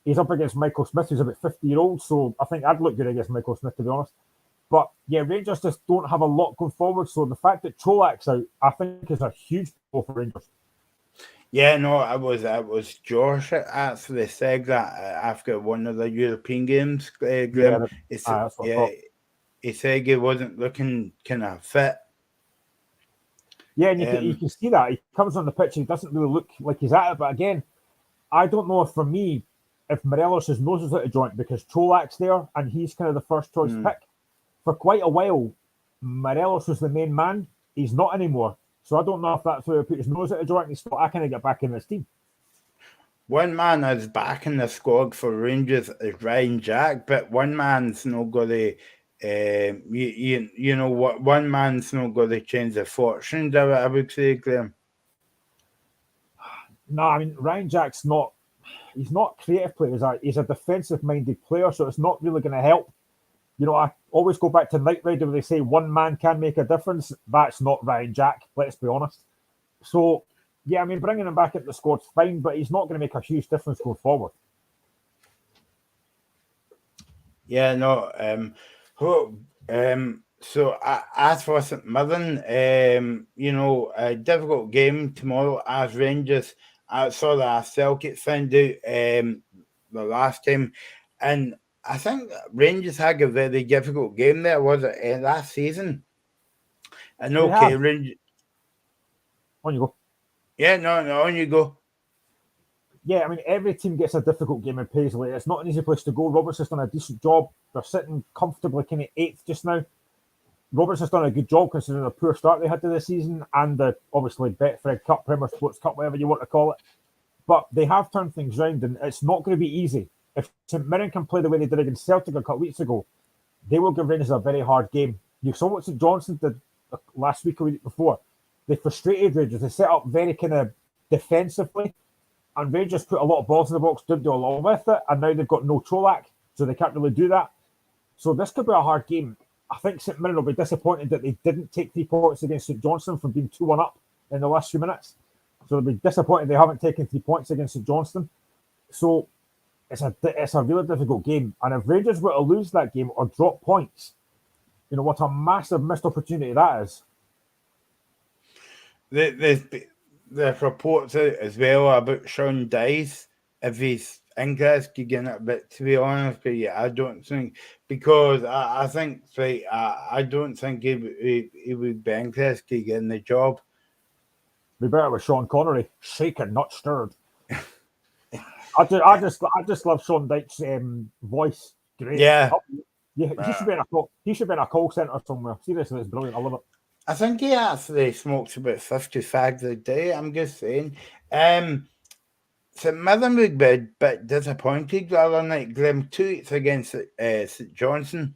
he's up against Michael Smith, who's about 50-year-old, so I think I'd look good against Michael Smith, to be honest. But yeah, Rangers just don't have a lot going forward, so the fact that Cholak's out, I think is a huge blow for Rangers. Yeah, no, it was Josh that actually said that after one of the European games. Glenn, he said he wasn't looking kind of fit. Yeah, and you can see that. He comes on the pitch, he doesn't really look like he's at it, but again, I don't know for me, if Morelos' nose is out of joint because Cholak's there and he's kind of the first choice pick. For quite a while, Morelos was the main man. He's not anymore. So I don't know if that's where he put his nose out of joint and he thought, I can't get back in this team. One man is back in the squad for Rangers is Ryan Jack, but one man's not going to, you know what? One man's not going to change the fortunes, I would say, Graham. No, I mean, Ryan Jack's not, he's not a creative player. He's a defensive-minded player, so it's not really going to help. You know, I always go back to Knight Rider where they say one man can make a difference. That's not Ryan Jack, let's be honest. So, yeah, I mean, bringing him back into the squad's fine, but he's not going to make a huge difference going forward. Yeah, no. So as for St Mirren, you know, a difficult game tomorrow as Rangers. I saw that Celtic found out the last time, and I think Rangers had a very difficult game there, was it, last season? And okay, Rangers. On you go. Yeah, no, on you go. Yeah, I mean, every team gets a difficult game in Paisley. It's not an easy place to go. Robertson's done a decent job. They're sitting comfortably kind of 8th just now. Robertson's done a good job considering the poor start they had to the season and the, obviously, Betfred Cup, Premier Sports Cup, whatever you want to call it. But they have turned things round, and it's not going to be easy. If St Mirren can play the way they did against Celtic a couple of weeks ago, they will give Rangers a very hard game. You saw what St Johnstone did last week or week before. They frustrated Rangers. They set up very kind of defensively, and Rangers put a lot of balls in the box, didn't do a lot with it, and now they've got no Cholak, so they can't really do that. So this could be a hard game. I think St Mirren will be disappointed that they didn't take 3 points against St Johnstone from being 2-1 up in the last few minutes. So they'll be disappointed they haven't taken 3 points against St Johnstone. So it's a really difficult game. And if Rangers were to lose that game or drop points, you know what a massive missed opportunity that is. There's reports out as well about Sean Dyche, if he's interested in it, but to be honest with you, I don't think, because I think right, I don't think he would be interested in the job. Be better with Sean Connery, shaken, not stirred. I just love Sean Dyche's voice. Great. Yeah. He should be in a call centre somewhere. Seriously, it's brilliant. I love it. I think he actually smokes about 50 fags a day. I'm just saying. St Mirren would be a bit disappointed the other night. Glenn 2-8 against St Johnstone.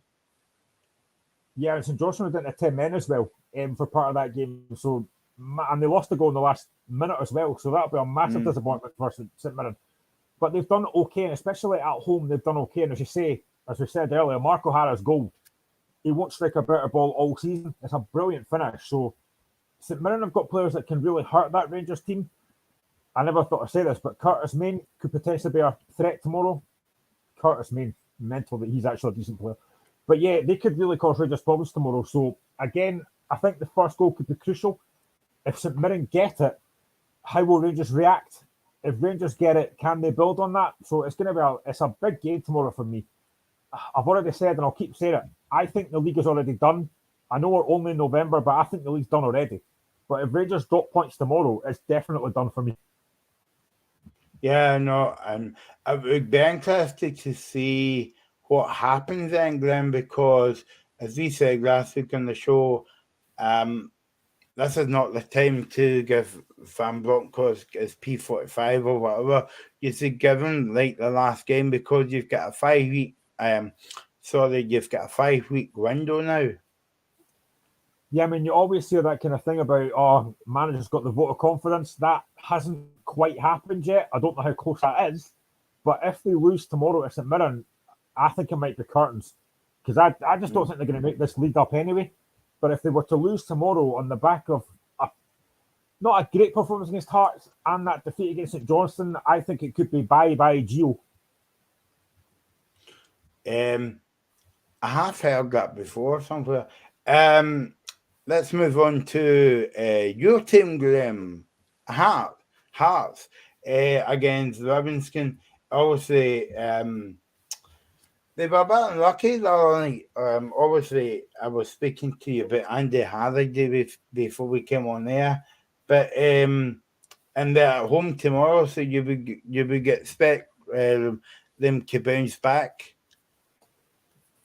Yeah, and St Johnstone went into 10 men as well for part of that game. So, and they lost the goal in the last minute as well. So that'll be a massive disappointment for St Mirren. But they've done okay, and especially at home, they've done okay. And as you say, as we said earlier, Mark O'Hara's goal, he won't strike a better ball all season. It's a brilliant finish. So St Mirren have got players that can really hurt that Rangers team. I never thought I'd say this, but Curtis Main could potentially be a threat tomorrow. Curtis Main, mental that he's actually a decent player. But yeah, they could really cause Rangers problems tomorrow. So again, I think the first goal could be crucial. If St Mirren get it, how will Rangers react? If Rangers get it, can they build on that? So it's going to be a big game tomorrow for me. I've already said, and I'll keep saying it, I think the league is already done. I know we're only in November, but I think the league's done already. But if Rangers drop points tomorrow, it's definitely done for me. Yeah, no, and it would be interesting to see what happens then, Glenn, because as we said last week on the show, this is not the time to give fan Broncos is P45 or whatever, you should give them like the last game because you've got a 5 week you've got a 5 week window now. Yeah, I mean, you always hear that kind of thing about, oh, manager's got the vote of confidence. That hasn't quite happened yet. I don't know how close that is. But if they lose tomorrow at St Mirren, I think it might be curtains. Because I just don't think they're going to make this lead up anyway. But if they were to lose tomorrow on the back of not a great performance against Hearts and that defeat against St Johnstone, I think it could be bye-bye Gio. I have heard that before somewhere. Let's move on to your team, Graham. Hearts against Livingston. Obviously, they were a bit unlucky the other night. Obviously, I was speaking to you about Andy Halliday before we came on there, but and they're at home tomorrow, so you would expect them to bounce back.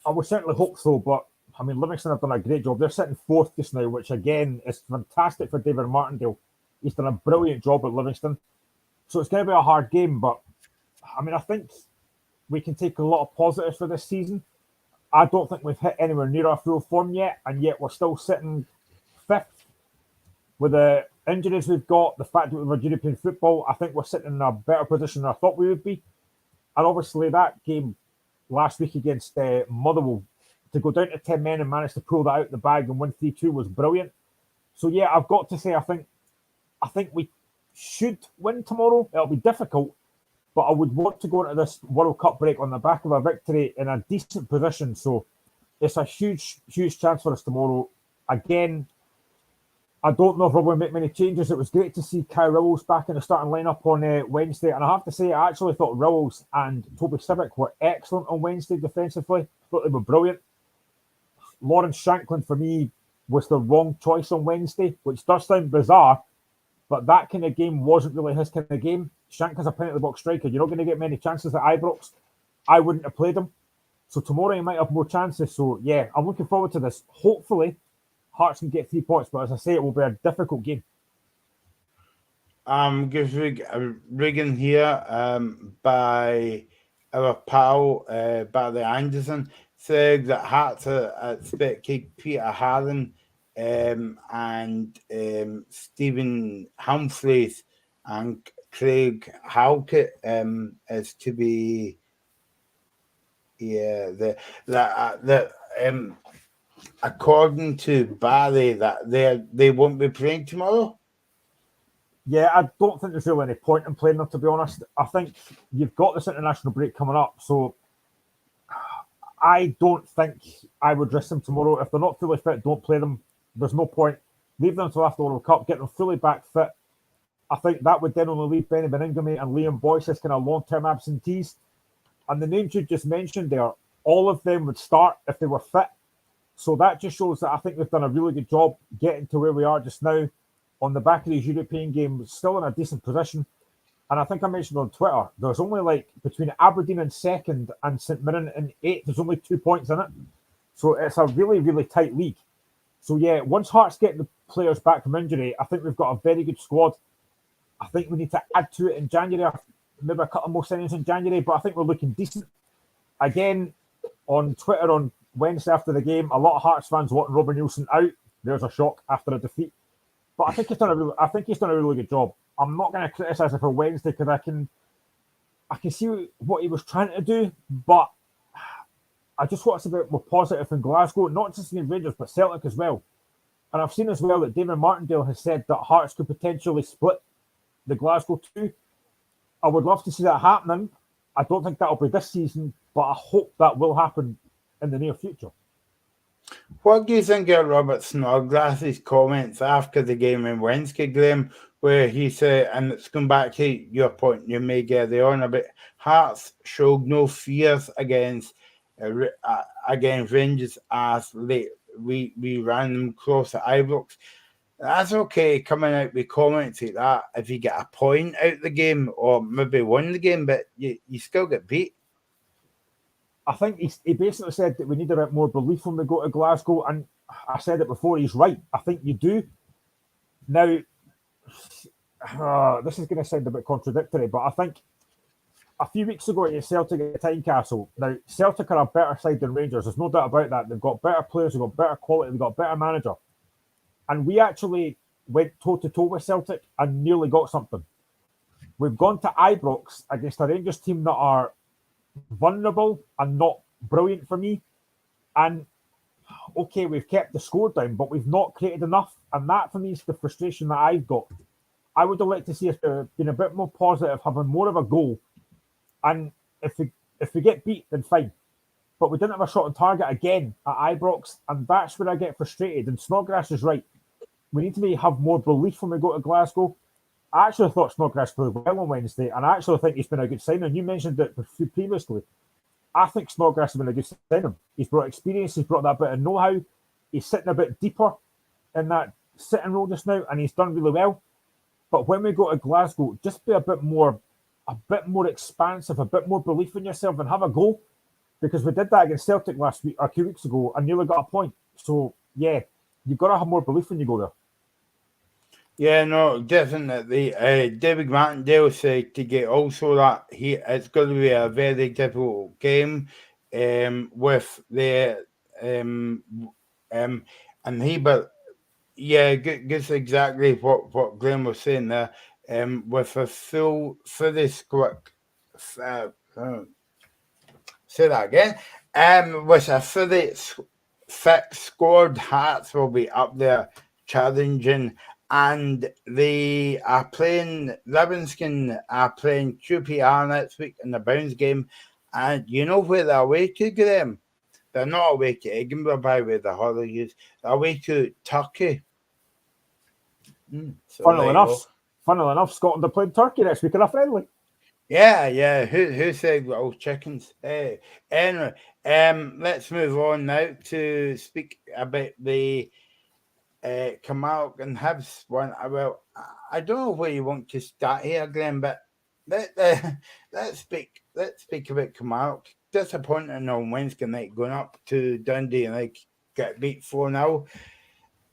I would certainly hope so, but I mean, Livingston have done a great job. They're sitting fourth just now, which again is fantastic for David Martindale. He's done a brilliant job at Livingston. So it's going to be a hard game, but I mean, I think we can take a lot of positives for this season. I don't think we've hit anywhere near our full form yet, and yet we're still sitting fifth. With the injuries we've got, the fact that we've had European football, I think we're sitting in a better position than I thought we would be. And obviously that game last week against Motherwell, to go down to 10 men and manage to pull that out of the bag and win 3-2 was brilliant. So yeah, I've got to say, I think we should win tomorrow. It'll be difficult, but I would want to go into this World Cup break on the back of a victory in a decent position. So it's a huge, huge chance for us tomorrow. Again, I don't know if we're going to make many changes. It was great to see Kai Rowles back in the starting lineup on Wednesday. And I have to say, I actually thought Rowles and Toby Sibic were excellent on Wednesday defensively. I thought they were brilliant. Lawrence Shanklin, for me, was the wrong choice on Wednesday, which does sound bizarre, but that kind of game wasn't really his kind of game. Shanklin's a penalty box striker. You're not going to get many chances at Ibrox. I wouldn't have played him. So tomorrow he might have more chances. So yeah, I'm looking forward to this. Hopefully, Hearts can get 3 points, but as I say, it will be a difficult game. Gives Regan here by our pal Barry Anderson said that Hearts expected Peter Harlan and Stephen Humphreys and Craig Halkett is to be according to Barry that they won't be playing tomorrow. Yeah, I don't think there's really any point in playing them, to be honest. I think you've got this international break coming up, so I don't think I would risk them tomorrow. If they're not fully fit, don't play them. There's no point. Leave them until after the World Cup, get them fully back fit. I think that would then only leave Benny Beningame and Liam Boyce as kind of long-term absentees. And the names you just mentioned there, all of them would start if they were fit. So that just shows that I think we've done a really good job getting to where we are just now on the back of these European games, still in a decent position. And I think I mentioned on Twitter, there's only like between Aberdeen in second and St Mirren in eighth, there's only 2 points in it. So it's a really, really tight league. So yeah, once Hearts get the players back from injury, I think we've got a very good squad. I think we need to add to it in January, maybe a couple more signings in January, but I think we're looking decent. Again, on Twitter on Wednesday after the game, a lot of Hearts fans wanting Robin Nielsen out. There's a shock after a defeat. But I think he's done a really good job. I'm not going to criticise him for Wednesday because I can see what he was trying to do, but I just want to be more positive in Glasgow, not just in Rangers, but Celtic as well. And I've seen as well that David Martindale has said that Hearts could potentially split the Glasgow two. I would love to see that happening. I don't think that'll be this season, but I hope that will happen in the near future. What do you think of Robert Snodgrass's comments after the game on Wednesday, Graham, where he said, and it's going back to your point you made earlier on about Hearts showed no fears against Rangers as we ran them close at Ibrox. That's okay coming out with comments like that if you get a point out the game or maybe won the game, but you still get beat. I think he basically said that we need a bit more belief when we go to Glasgow, and I said it before, he's right. I think you do. Now, this is going to sound a bit contradictory, but I think a few weeks ago at Celtic at Tynecastle, now Celtic are a better side than Rangers. There's no doubt about that. They've got better players, they've got better quality, they've got a better manager. And we actually went toe-to-toe with Celtic and nearly got something. We've gone to Ibrox against a Rangers team that are vulnerable and not brilliant for me. And okay, we've kept the score down, but we've not created enough. And that for me is the frustration that I've got. I would have liked to see us being a bit more positive, having more of a goal. And if we get beat, then fine. But we didn't have a shot on target again at Ibrox, and that's where I get frustrated. And Snodgrass is right. We need to have more belief when we go to Glasgow. I actually thought Snodgrass played well on Wednesday, and I actually think he's been a good signing. You mentioned it previously. I think Snodgrass has been a good signing. He's brought experience, he's brought that bit of know-how. He's sitting a bit deeper in that sitting role just now, and he's done really well. But when we go to Glasgow, just be a bit more expansive, a bit more belief in yourself, and have a go. Because we did that against Celtic last week or 2 weeks ago and nearly got a point. So yeah, you've got to have more belief when you go there. Yeah, no, definitely. David Martindale said to get also that it's going to be a very difficult game with the and he, but yeah, gets exactly what Glenn was saying there. With a fully squad, say that again. With a fully fit squad, Hearts will be up there challenging. And they are playing, Livingston are playing QPR next week in the Bounce game. And you know where they're away to, Graham? They're not away to Edinburgh, by the way, the holidays. They're away to Turkey. So Funnily enough, Scotland are playing Turkey next week in a friendly. Yeah. Who said little chickens? Anyway, let's move on now to speak about the Kamal and Hibs one. Well, I don't know where you want to start here, Glenn, but let's speak about Kamal. Disappointing on Wednesday night, going up to Dundee and get beat 4-0.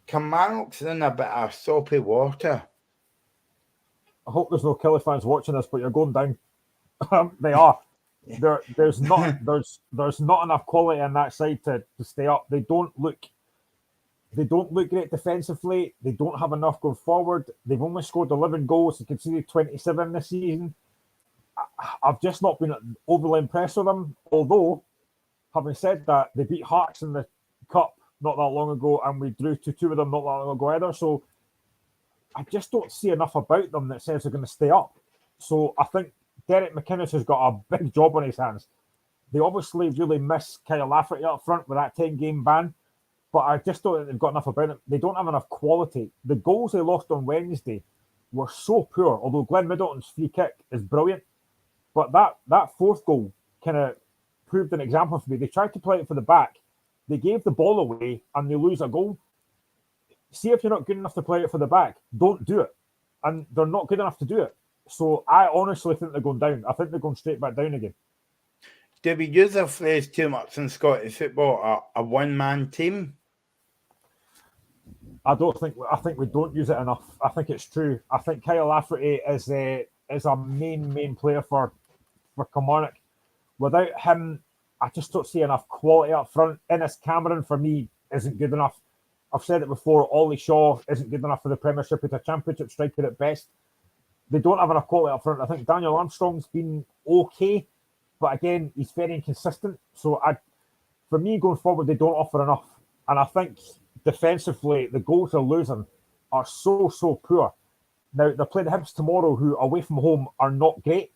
Kamal's in a bit of soapy water. I hope there's no Kelly fans watching this, but you're going down. They are. Yeah. There's not enough quality on that side to stay up. They don't look great defensively. They don't have enough going forward. They've only scored 11 goals and conceded 27 this season. I've just not been overly impressed with them. Although, having said that, they beat Hearts in the Cup not that long ago, and we drew 2-2 with them not that long ago either. So I just don't see enough about them that says they're going to stay up. So I think Derek McInnes has got a big job on his hands. They obviously really miss Kyle Lafferty up front with that 10-game ban. But I just don't think they've got enough about it. They don't have enough quality. The goals they lost on Wednesday were so poor, although Glenn Middleton's free kick is brilliant. But that fourth goal kind of proved an example for me. They tried to play it for the back. They gave the ball away and they lose a goal. See, if you're not good enough to play it for the back, don't do it. And they're not good enough to do it. So I honestly think they're going down. I think they're going straight back down again. Do we use a phrase too much in Scottish football, a one-man team? I think we don't use it enough. I think it's true. I think Kyle Lafferty is a main player for Kilmarnock. Without him, I just don't see enough quality up front. Innes Cameron, for me, isn't good enough. I've said it before, Ollie Shaw isn't good enough for the Premiership. He's a Championship striker at best. They don't have enough quality up front. I think Daniel Armstrong's been okay, but again, he's very inconsistent. So for me, going forward, they don't offer enough. And I think defensively, the goals they're losing are so poor. Now, they're playing Hibs tomorrow, who away from home are not great.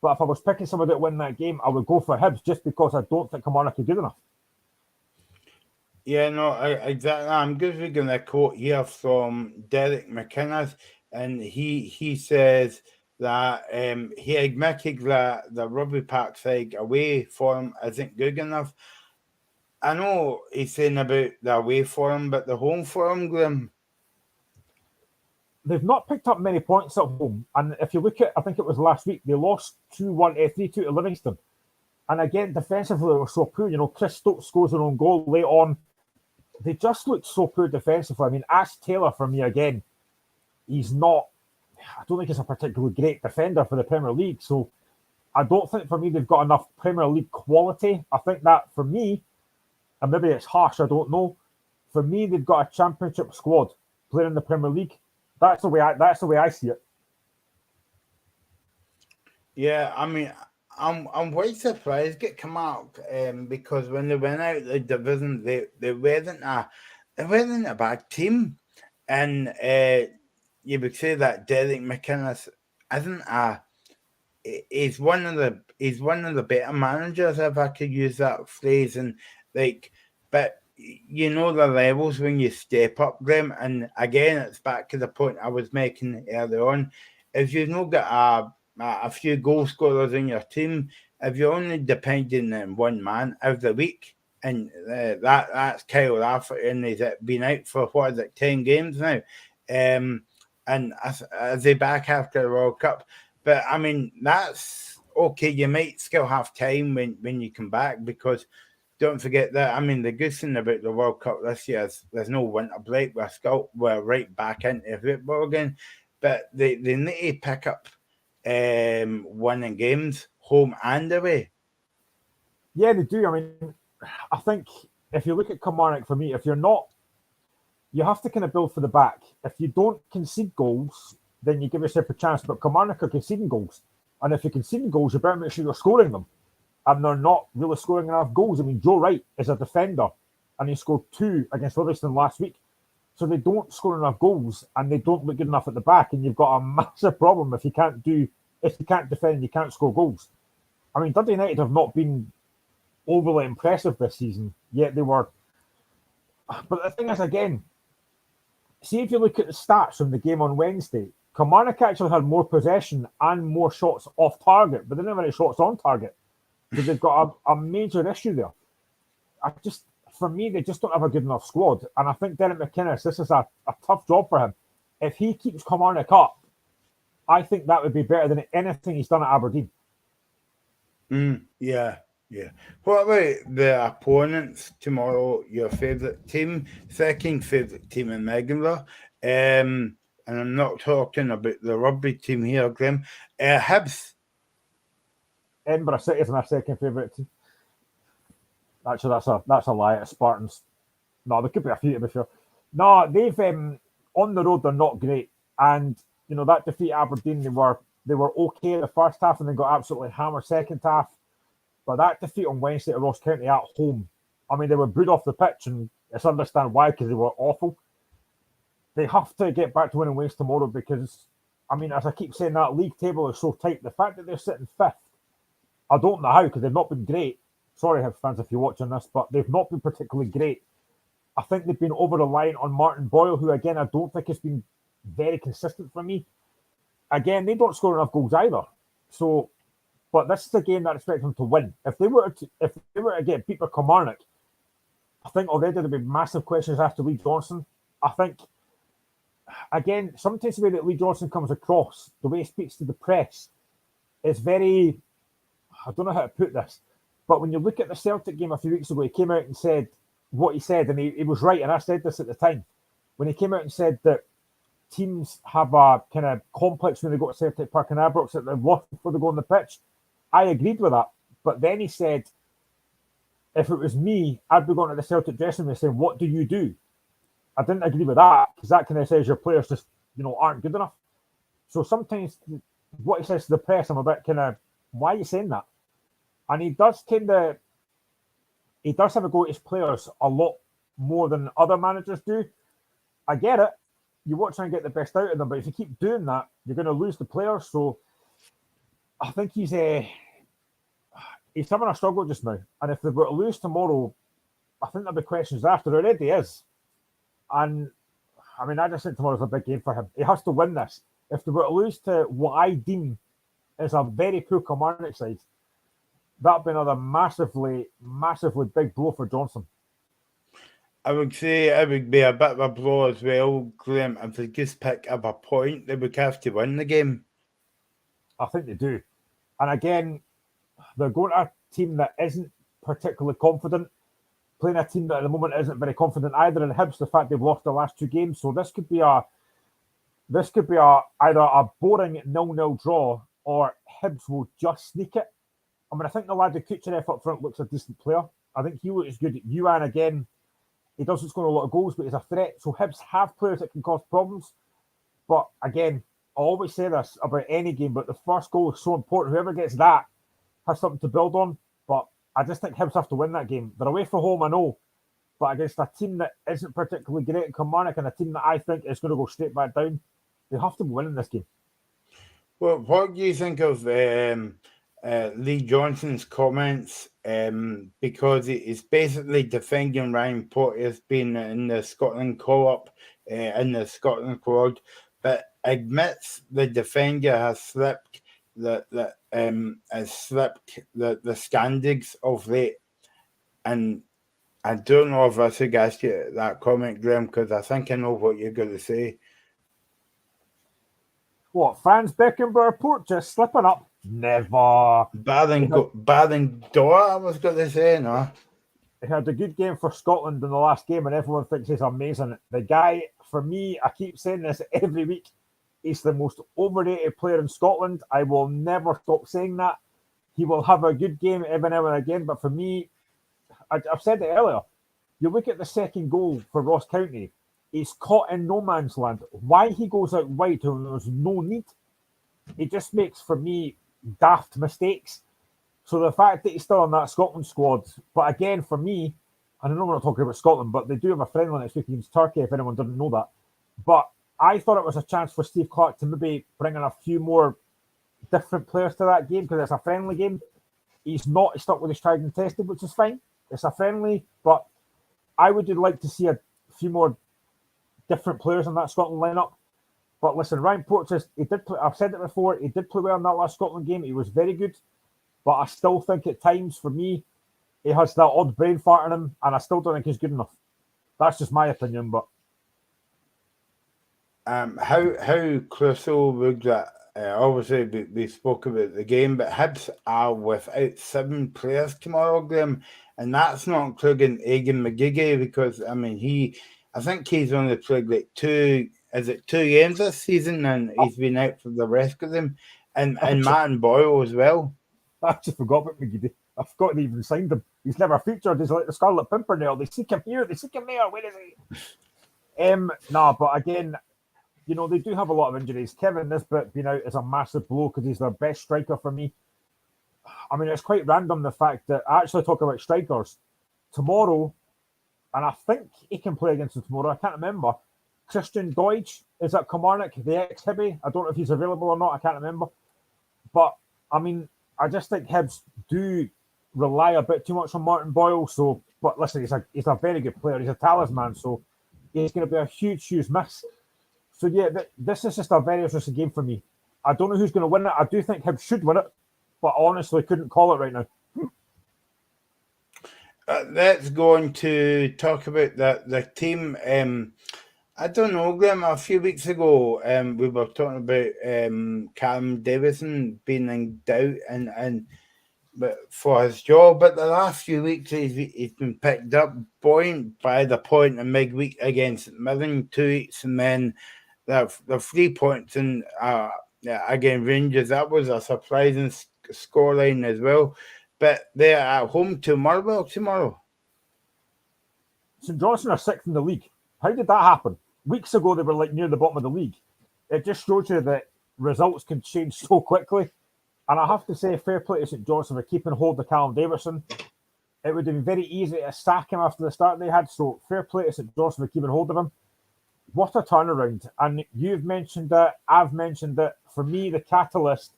But if I was picking somebody to win that game, I would go for Hibs just because I don't think Kilmarnock are good enough. Yeah, no, exactly. I'm just reading a quote here from Derek McInnes, and he says that he admitted that the Rugby Park side away form isn't good enough. I know he's saying about the away form, but the home form, Grim. They've not picked up many points at home. And if you look at, I think it was last week, they lost 3-2 to Livingston. And again, defensively, they were so poor. You know, Chris Stokes scores an own goal late on. They just look so poor defensively. I mean, Ash Taylor, for me, again, he's not I don't think he's a particularly great defender for the Premier League. So I don't think for me they've got enough Premier League quality. I think that for me, and maybe it's harsh, I don't know. For me, they've got a championship squad playing in the Premier League. That's the way I see it. Yeah, I mean, I'm quite surprised get come out because when they went out the division, they weren't a bad team, and you would say that Derek McInnes isn't a he's one of the better managers, if I could use that phrase, and like, but you know the levels when you step up, Graham, and again it's back to the point I was making earlier on. If you've not got a few goal scorers in your team, if you're only depending on one man every week, and that's Kyle Lafferty, and he's been out for what is it, 10 games now, and as they back after the World Cup. But I mean, that's okay. You might still have time when you come back, because don't forget that. I mean, the good thing about the World Cup this year is there's no winter break. We're right back into football again. But they need to pick up winning games home and away. Yeah, they do. I mean, I think if you look at Kilmarnock, for me, if you're not, you have to kind of build for the back. If you don't concede goals, then you give yourself a chance. But Kilmarnock are conceding goals. And if you're conceding goals, you better make sure you're scoring them. And they're not really scoring enough goals. I mean, Joe Wright is a defender, and he scored 2 against Livingston last week. So they don't score enough goals, and they don't look good enough at the back. And you've got a massive problem if you can't defend, you can't score goals. I mean, Dundee United have not been overly impressive this season, yet they were. But the thing is, again, see if you look at the stats from the game on Wednesday, Kilmarnock actually had more possession and more shots off target, but they didn't have any shots on target because they've got a major issue there. For me, they just don't have a good enough squad. And I think Derek McInnes, this is a tough job for him. If he keeps Kilmarnock up, I think that would be better than anything he's done at Aberdeen. Yeah. What about the opponents tomorrow? Your favourite team, second favourite team in Meghalore, and I'm not talking about the rugby team here, Graham. Hibs. Edinburgh City is my second favourite team. Actually, that's a lie. It's Spartans. No, there could be a few to be fair. No, they've on the road they're not great, and you know that defeat at Aberdeen, they were okay in the first half and then got absolutely hammered second half. But that defeat on Wednesday at Ross County at home, I mean, they were booed off the pitch, and it's understand why, because they were awful. They have to get back to winning ways tomorrow because, I mean, as I keep saying, that league table is so tight. The fact that they're sitting 5th, I don't know how, because they've not been great. Sorry, Hibs fans, if you're watching this, but they've not been particularly great. I think they've been over-reliant on Martin Boyle, who, again, I don't think has been very consistent for me. Again, they don't score enough goals either. So, but this is a game that I expect them to win. If they were to get beat by Kilmarnock, I think already there'd be massive questions after Lee Johnson. I think, again, sometimes the way that Lee Johnson comes across, the way he speaks to the press, is very, I don't know how to put this, but when you look at the Celtic game a few weeks ago, he came out and said what he said, and he was right, and I said this at the time, when he came out and said that teams have a kind of complex when they go to Celtic Park and Ibrox that they're lost before they go on the pitch. I agreed with that. But then he said, if it was me, I'd be going to the Celtic dressing room and saying, what do you do? I didn't agree with that, because that kind of says your players just, aren't good enough. So sometimes what he says to the press, I'm a bit kind of, why are you saying that? And he does have a go at his players a lot more than other managers do. I get it. You want to try and get the best out of them, but if you keep doing that, you're going to lose the players. So I think he's having a struggle just now. And if they were to lose tomorrow, I think there'll be questions after. There already is. And I mean, I just think tomorrow's a big game for him. He has to win this. If they were to lose to what I deem is a very poor Kilmarnock side, that'd be another massively, massively big blow for Johnson. I would say it would be a bit of a blow as well, Graham. If they just pick up a point, they would have to win the game. I think they do. And again, they're going to a team that isn't particularly confident, playing a team that at the moment isn't very confident either. And Hibs, the fact they've lost the last 2 games. So this could be this could be either a boring 0-0 draw or Hibs will just sneak it. I mean, I think the lad who Kucherev up front looks a decent player. I think he looks good. Yuan, again, he doesn't score a lot of goals, but he's a threat. So Hibs have players that can cause problems. But again, I always say this about any game, but the first goal is so important. Whoever gets that has something to build on. But I just think Hibs have to win that game. They're away from home, I know. But against a team that isn't particularly great in Kilmarnock and a team that I think is going to go straight back down, they have to be winning this game. Well, what do you think of Lee Johnson's comments? Because he's basically defending Ryan Porteous being in the Scotland call-up in the Scotland squad, but admits the defender has slipped the standings of late. And I don't know if I should ask you that comment, Graham, because I think I know what you're going to say. What, Franz Beckenbauer Port just slipping up? Never. Barring Dora, I was going to say, no. He had a good game for Scotland in the last game, and everyone thinks he's amazing. The guy, for me, I keep saying this every week, he's the most overrated player in Scotland. I will never stop saying that. He will have a good game every now and again, but for me, I've said it earlier, you look at the second goal for Ross County, he's caught in no man's land. Why he goes out wide when there's no need? It just makes, for me, daft mistakes. So the fact that he's still on that Scotland squad, but again, for me, I know we're not talking about Scotland, but they do have a friendly next week against Turkey, if anyone didn't know that. But I thought it was a chance for Steve Clarke to maybe bring in a few more different players to that game, because it's a friendly game. He's not stuck with his tried and tested, which is fine. It's a friendly, but I would like to see a few more different players in that Scotland lineup. But listen, Ryan Porteous, he did play, I've said it before, he did play well in that last Scotland game. He was very good. But I still think at times, for me, he has that odd brain fart in him, and I still don't think he's good enough. That's just my opinion, but how crucial would that? Obviously, we spoke about the game, but Hibs are without 7 players tomorrow, Graham, and that's not including Egan McGeady, because I mean I think he's only played like 2 games this season, and he's been out for the rest of them, and Martin Boyle as well. I just forgot about McGeady. I forgot they even signed him. He's never featured. He's like the Scarlet Pimpernel. They seek him here. They seek him there. Where is he? But again, you know, they do have a lot of injuries. Kevin Nisbet being out is a massive blow because he's their best striker for me. I mean, it's quite random the fact that I actually talk about strikers tomorrow, and I think he can play against them tomorrow. I can't remember. Christian Deutsch is at Kilmarnock, the ex-Hibby. I don't know if he's available or not. I can't remember. But, I mean, I just think Hibs do rely a bit too much on Martin Boyle. So, but listen, he's a very good player. He's a talisman, so he's going to be a huge miss. So yeah, this is just a very interesting game for me. I don't know who's going to win it. I do think Hibs should win it, but honestly, couldn't call it right now. Let's go on to talk about the team. I don't know, Graham, a few weeks ago, we were talking about Callum Davison being in doubt and for his job, but the last few weeks he's been picked up point by the point in midweek against Mirren 2 weeks, and then the 3 points in against Rangers. That was a surprising scoreline as well. But they're at home to Motherwell tomorrow. St Johnstone are 6th in the league. How did that happen? Weeks ago, they were like near the bottom of the league. It just shows you that results can change so quickly. And I have to say, fair play to St Johnstone for keeping hold of Callum Davison. It would have been very easy to sack him after the start they had. So fair play to St Johnstone for keeping hold of him. What a turnaround. And you've mentioned it. I've mentioned it. For me, the catalyst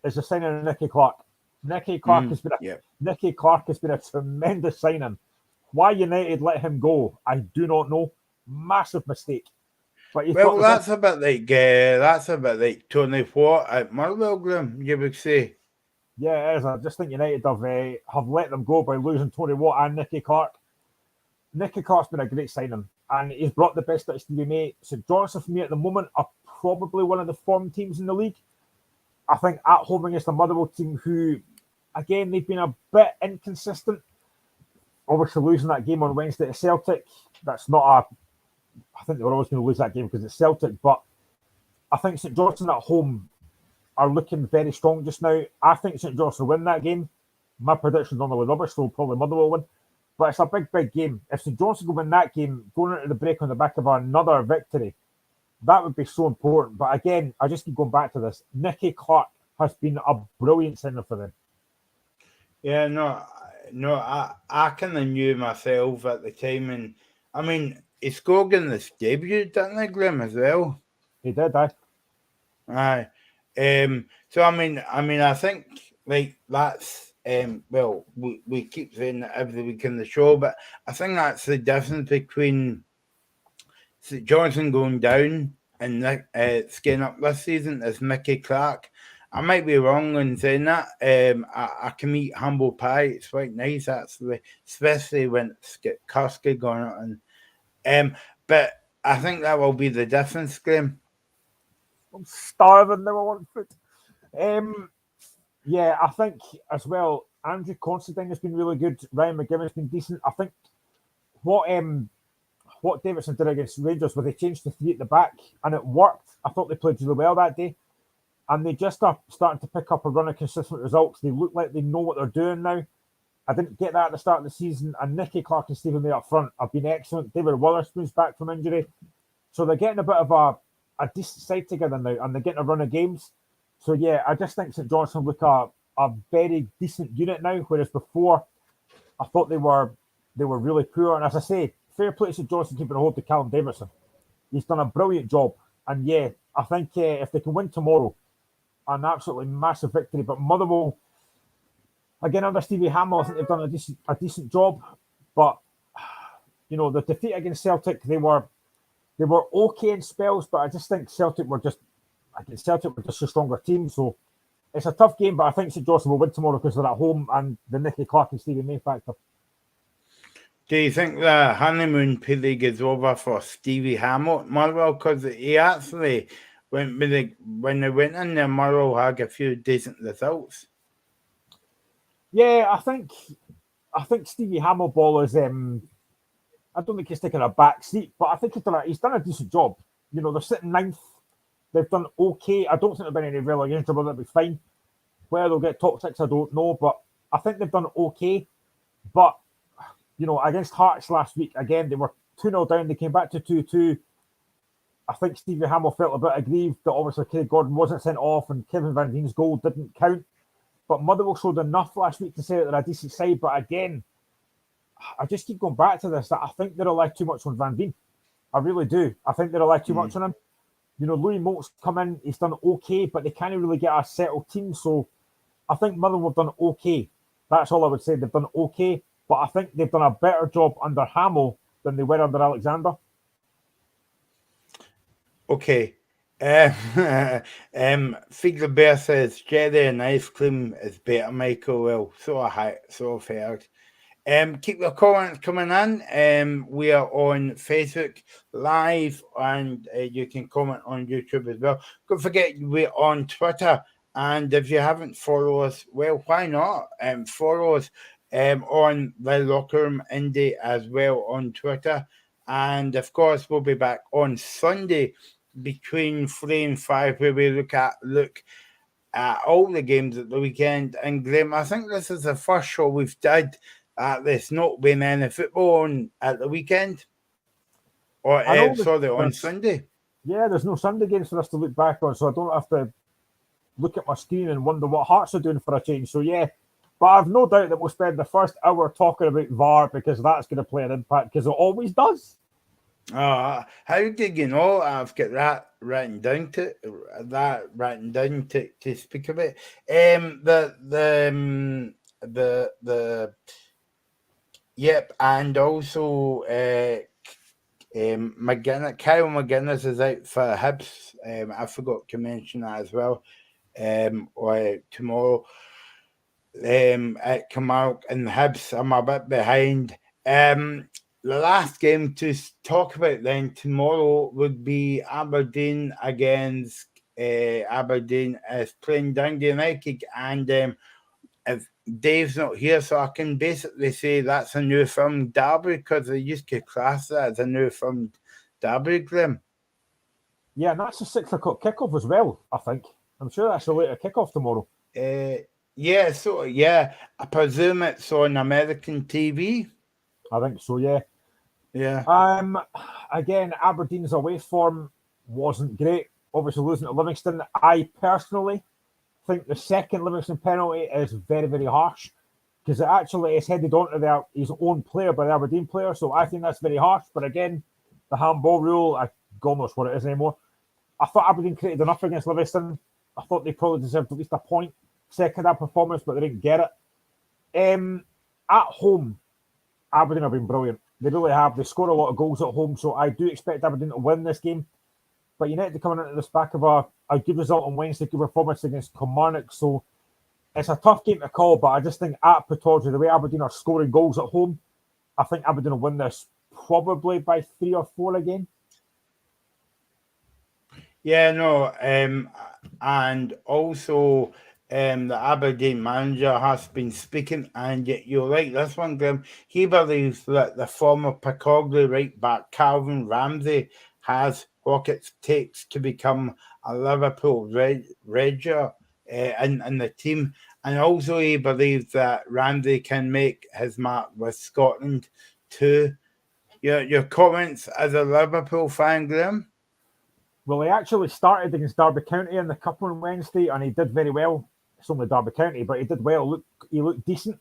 is the signing of Nicky Clark. Nicky Clark has been a tremendous signing. Why United let him go, I do not know. Massive mistake. But that's a bit like Tony Watt at Motherwell, Graham, you would say. Yeah, it is. I just think United have let them go by losing Tony Watt and Nicky Clark. Nicky Clark's been a great signing, and he's brought the best out of Stevie May. St Johnstone, for me at the moment, are probably one of the form teams in the league. I think at home against the Motherwell team, who, again, they've been a bit inconsistent. Obviously, losing that game on Wednesday to Celtic, that's not I think they were always going to lose that game because it's Celtic, but I think St Johnstone at home are looking very strong just now. I think St Johnstone will win that game. My prediction's normally rubbish, so probably Motherwell will win. But it's a big, big game. If St Johnstone go win that game, going into the break on the back of another victory, that would be so important. But again, I just keep going back to this. Nicky Clark has been a brilliant signer for them. Yeah, no, I kind of knew myself at the time, and I mean, he scored in this debut, didn't he, Grim, as well? He did, aye. Aye. So I think like that's well, we keep saying that every week in the show, but I think that's the difference between St Johnstone going down and scaling up this season is Mickey Clark. I might be wrong in saying that. I can eat humble pie. It's quite nice actually, especially when it's got custard on it. But I think that will be the difference, Graham. I'm starving now. I want food. Yeah, I think as well. Andrew Considine has been really good. Ryan McGibbon's been decent. I think what Davidson did against Rangers was they changed to 3 at the back and it worked. I thought they played really well that day. And they just are starting to pick up a run of consistent results. They look like they know what they're doing now. I didn't get that at the start of the season. And Nicky Clark and Stephen May up front have been excellent. David Witherspoon's back from injury. So they're getting a bit of a decent side together now and they're getting a run of games. So yeah, I just think St Johnstone look a very decent unit now, whereas before I thought they were really poor. And as I say, fair play to St Johnstone keeping a hold to Callum Davidson. He's done a brilliant job. And yeah, I think if they can win tomorrow, an absolutely massive victory. But Motherwell, again under Stevie Hamill, I think they've done a decent job. But you know, the defeat against Celtic, they were okay in spells, but I just think Celtic were just a stronger team. So it's a tough game, but I think St Johnstone will win tomorrow because they're at home and the Nicky Clark and Stevie May factor. Do you think the honeymoon period is over for Stevie Hamill at Motherwell? Because he actually, when they went in there, Motherwell had a few decent results. Yeah, I think Stevie Hamill ball is. I don't think he's taken a back seat, but I think he's done a decent job. You know, they're sitting ninth. They've done okay. I don't think there'll be any relegation trouble. That'll be fine. Where they'll get top 6, I don't know, but I think they've done okay. But you know, against Hearts last week, again, they were 2-0 down. They came back to 2-2. I think Stevie Hamill felt a bit aggrieved that obviously Craig Gordon wasn't sent off and Kevin Van Dien's goal didn't count. But Motherwell showed enough last week to say that they're a decent side. But again, I just keep going back to this, that I think they rely too much on Van Dien. I really do. I think they rely too much on him. You know, Louis Moult's come in, he's done okay, but they can't really get a settled team. So I think Motherwell have done okay. That's all I would say. They've done okay. But I think they've done a better job under Hamill than they were under Alexander. Okay. Figure Bear says Jerry and ice cream is better, Michael. Well, so I've heard. Keep your comments coming in. We are on Facebook Live and you can comment on YouTube as well. Don't forget we're on Twitter. And if you haven't followed us, well, why not? Follow us on the Locker Room Indie as well on Twitter. And of course, we'll be back on Sunday between 3 and 5 where we look at all the games at the weekend. And Graham, I think this is the first show we've did at this not being any football on at the weekend. Or on Sunday. Yeah, there's no Sunday games for us to look back on, so I don't have to look at my screen and wonder what Hearts are doing for a change. So yeah, but I've no doubt that we'll spend the first hour talking about VAR because that's going to play an impact because it always does. How did you know? I've got that written down to speak about. Yep, and also Kyle McGuinness is out for Hibs. I forgot to mention that as well. Or tomorrow. At Kilmarnock and Hibs, I'm a bit behind. The last game to talk about then tomorrow would be Aberdeen against Aberdeen is playing Dundee United, and if Dave's not here, so I can basically say that's a new filmed derby because they used to class that as a new filmed derby, Graham. Yeah, and that's a 6 o'clock kickoff as well, I think. I'm sure that's a later kickoff tomorrow. Yeah, I presume it's on American TV. I think so, yeah. Yeah. Again, Aberdeen's away form wasn't great. Obviously, losing to Livingston. I personally think the second Livingston penalty is very, very harsh because it actually is headed onto his own player by the Aberdeen player. So I think that's very harsh. But again, the handball rule, God knows what it is anymore. I thought Aberdeen created enough against Livingston. I thought they probably deserved at least a point. Second half performance, but they didn't get it. At home, Aberdeen have been brilliant. They really have. They score a lot of goals at home, so I do expect Aberdeen to win this game. But United coming into this back of a good result on Wednesday, good performance against Kilmarnock. So it's a tough game to call, but I just think at Pittodrie, the way Aberdeen are scoring goals at home, I think Aberdeen will win this probably by 3 or 4 again. Yeah, no, and also the Aberdeen manager has been speaking, and you're right, this one, Graham. He believes that the former Piccoli right back Calvin Ramsey has what it takes to become a Liverpool regular in the team, and also he believes that Ramsey can make his mark with Scotland too. Your comments as a Liverpool fan, Graham? Well, he actually started against Derby County in the Cup on Wednesday, and he did very well. It's only Derby County, but he did well. He looked decent.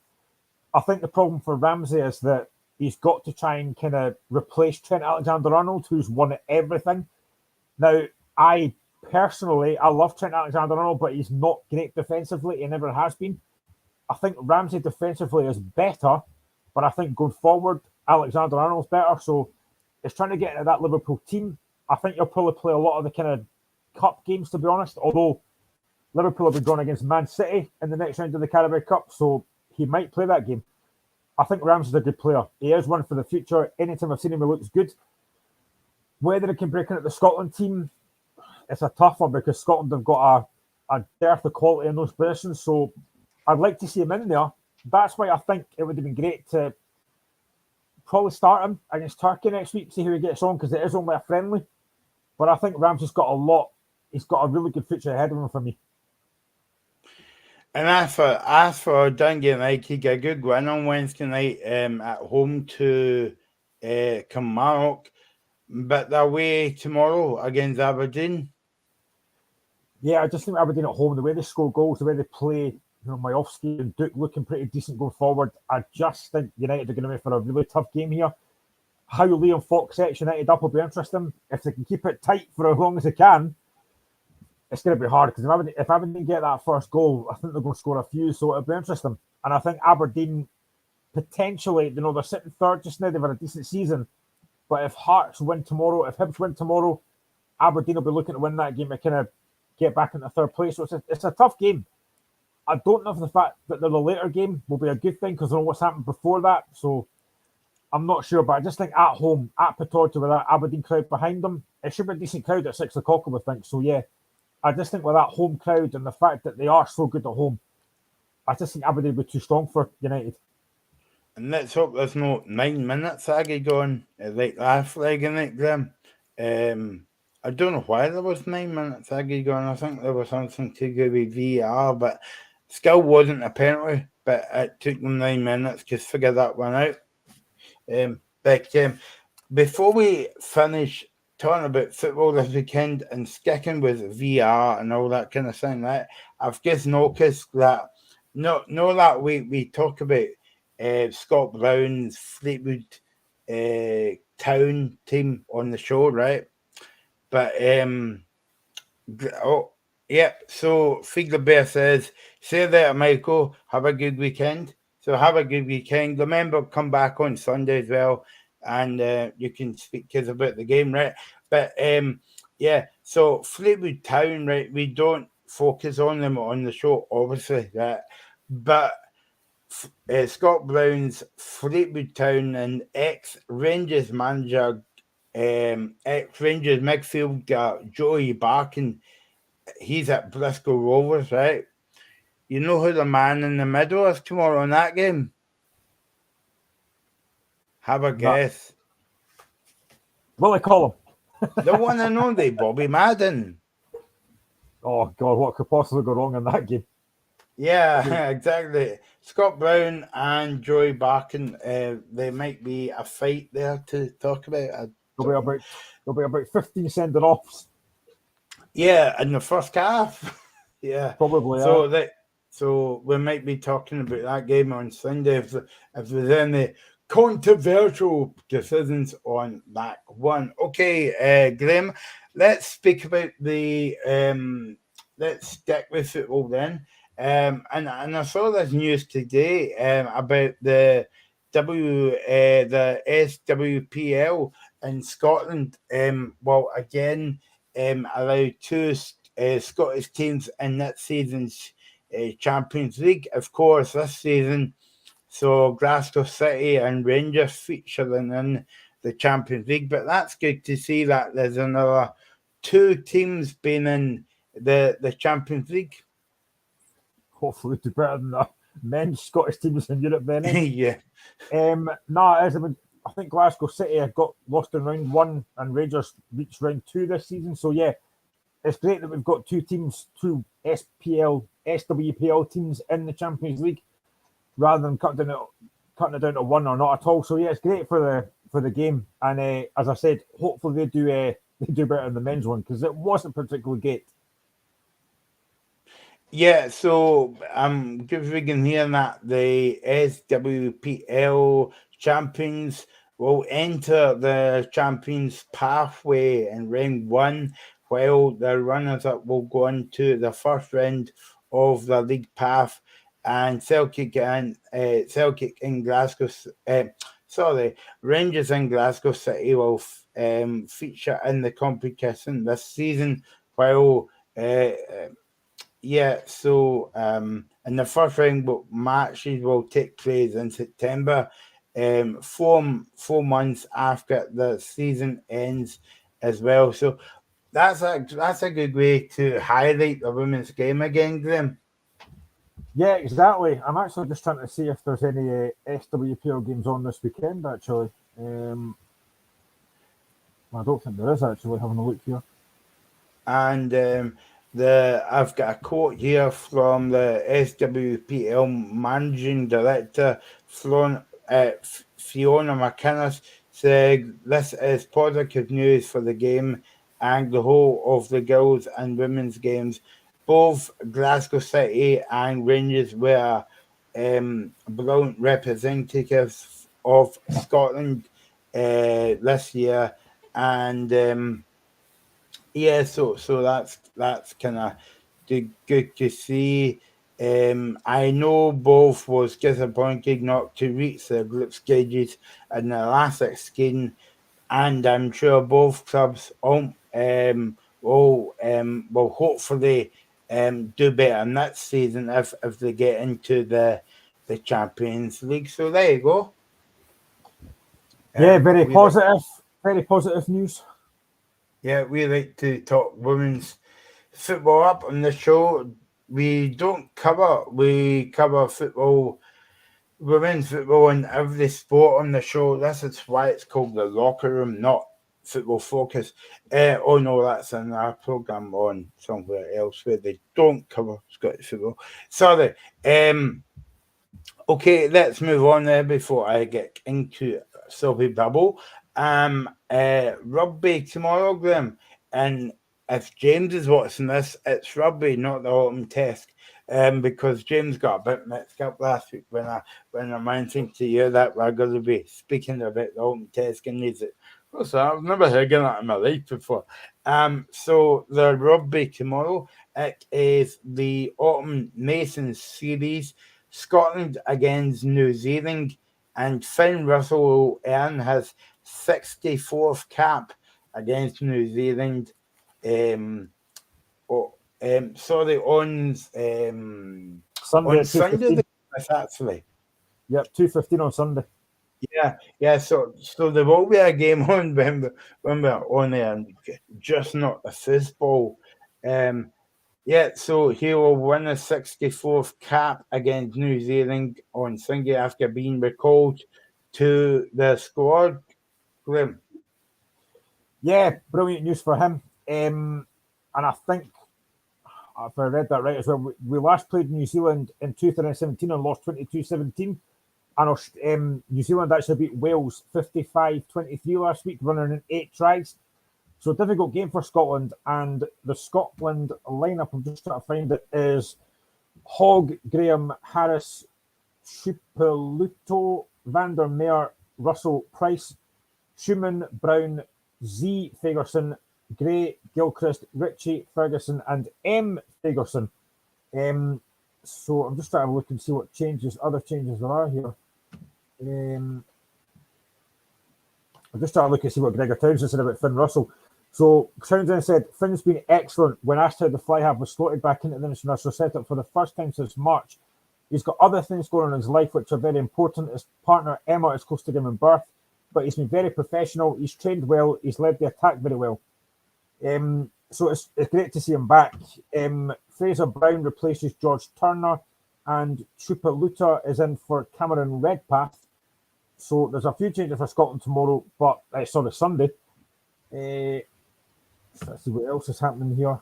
I think the problem for Ramsey is that he's got to try and kind of replace Trent Alexander-Arnold, who's won everything. Now, I love Trent Alexander-Arnold, but he's not great defensively. He never has been. I think Ramsey defensively is better, but I think going forward, Alexander-Arnold's better. So it's trying to get into that Liverpool team. I think he'll probably play a lot of the kind of cup games, to be honest, although Liverpool will be drawn against Man City in the next round of the Carabao Cup, so he might play that game. I think Ramsey's a good player. He is one for the future. Anytime I've seen him, he looks good. Whether he can break into the Scotland team, it's a tough one because Scotland have got a dearth of quality in those positions, so I'd like to see him in there. That's why I think it would have been great to probably start him against Turkey next week, see how he gets on, because it is only a friendly. But I think Ramsey's got he's got a really good future ahead of him for me. And as for Dundee United, a good win on Wednesday night at home to Kilmarnock, but they're away tomorrow against Aberdeen. Yeah, I just think Aberdeen at home, the way they score goals, the way they play, Majowski and Duke looking pretty decent going forward. I just think United are going to be for a really tough game here. How Liam Fox sets United up will be interesting. If they can keep it tight for as long as they can, it's going to be hard because if Aberdeen get that first goal, I think they're going to score a few, so it'll be interesting. And I think Aberdeen potentially, they're sitting third just now, they've had a decent season. But if Hearts win tomorrow, if Hibs win tomorrow, Aberdeen will be looking to win that game to kind of get back into third place. So it's a tough game. I don't know if the fact that they're the later game will be a good thing because I know what's happened before that. So I'm not sure, but I just think at home, at Pittodrie, with that Aberdeen crowd behind them, it should be a decent crowd at 6 o'clock, I would think. So, yeah, I just think with that home crowd and the fact that they are so good at home, I just think Aberdeen will be too strong for United. And let's hope there's no 9 minutes aggy going like last leg in it, Graham. I don't know why there was 9 minutes aggy going. I think there was something to do with VR, but still wasn't a penalty. But it took them 9 minutes to figure that one out. But before we finish talking about football this weekend and sticking with VR and all that kind of thing, right, I've just noticed that that we talk about Scott Brown's Fleetwood Town team on the show, right? But so Figure Bear says, say that, Michael, have a good weekend. So have a good weekend. Remember, come back on Sunday as well, and you can speak to us about the game, right? But so Fleetwood Town, right? We don't focus on them on the show, obviously, right? But Scott Brown's Fleetwood Town and ex-Rangers manager, ex-Rangers midfielder Joey Barkin, he's at Bristol Rovers, right? You know who the man in the middle is tomorrow in that game? Have a guess. Willie Collum. The one and only Bobby Madden. Oh God, what could possibly go wrong in that game? Yeah, exactly. Scott Brown and Joey Barkin. There might be a fight there to talk about. There'll be about 15 sending offs. Yeah, in the first half. Yeah. Probably, So we might be talking about that game on Sunday if there's any controversial decisions on that one. Okay, Graham, let's speak about the let's stick with football then. And I saw this news today about the the SWPL in Scotland. Well, again, allowed two Scottish teams in that season's Champions League. Of course, this season, so Glasgow City and Rangers featuring in the Champions League. But that's good to see that there's another two teams being in the Champions League. hopefully do better than the men's Scottish teams in Europe then. Yeah. I think Glasgow City have got lost in round 1 and Rangers reached round 2 this season. So yeah, it's great that we've got two SWPL teams in the Champions League rather than cutting it down to one or not at all. So yeah, it's great for the game. And as I said, hopefully they do better than the men's one because it wasn't particularly great. Yeah, so I'm just reading here that the SWPL champions will enter the champions pathway in round 1, while the runners-up will go on to the first round of the league path, and Celtic in Glasgow. Rangers in Glasgow City will feature in the competition this season, while. Yeah, so in the first round matches will take place in September, 4 months after the season ends as well. So that's a good way to highlight the women's game again, Graham. Yeah, exactly. I'm actually just trying to see if there's any SWPL games on this weekend, actually. I don't think there is, actually, having a look here. And I've got a quote here from the SWPL managing director, Fiona McInnes, said, "This is positive news for the game and the whole of the girls and women's games. Both Glasgow City and Rangers were brilliant representatives of Scotland this year, and yeah, so that's kind of good to see. I know both was disappointed not to reach the group stages in the last 16, and I'm sure both clubs will hopefully do better next season if they get into the Champions League. So there you go. Yeah, very positive news. Yeah, we like to talk women's football up on the show. We cover football, women's football in every sport on the show. This is why it's called The Locker Room, not Football Focus. Oh no, that's in our program on somewhere else where they don't cover Scottish football. Sorry. Okay, let's move on there before I get into Soapy Bubble. Rugby tomorrow, Graham. And if James is watching this, it's rugby, not the autumn test. Because James got a bit mixed up last week when I mentioned to you that we're going to be speaking about the autumn test, and he's like, "Oh, so I've never heard of that in my life before." So the rugby tomorrow, it is the Autumn Nations series. Scotland against New Zealand, and Finn Russell will earn his 64th cap against New Zealand. Sorry, on Sunday, actually. Yep, 2:15 on Sunday. Yeah. So there will be a game on when we're on there, just not a football. Yeah, so he will win his 64th cap against New Zealand on Sunday after being recalled to the squad. Grim. Yeah, brilliant news for him. And I think, if I read that right as well, we last played New Zealand in 2017 and lost 22-17. And New Zealand actually beat Wales 55-23 last week, running in 8 tries. So difficult game for Scotland. And the Scotland lineup, I'm just trying to find it, is Hogg, Graham, Harris, Chupeluto, Van der Meer, Russell, Price, Schumann, Brown, Z, Fagerson, Gray, Gilchrist, Ritchie, Ferguson, and M. Fagerson. So I'm just trying to look and see what other changes there are here. I'm just trying to look and see what Gregor Townsend said about Finn Russell. So Townsend said, Finn's been excellent. When asked how the fly half was slotted back into the international setup for the first time since March, he's got other things going on in his life which are very important. His partner Emma is close to giving birth, but he's been very professional. He's trained well. He's led the attack very well. So it's great to see him back. Fraser Brown replaces George Turner, and Chupeluta is in for Cameron Redpath. So there's a few changes for Scotland tomorrow, but Sunday. Let's see what else is happening here.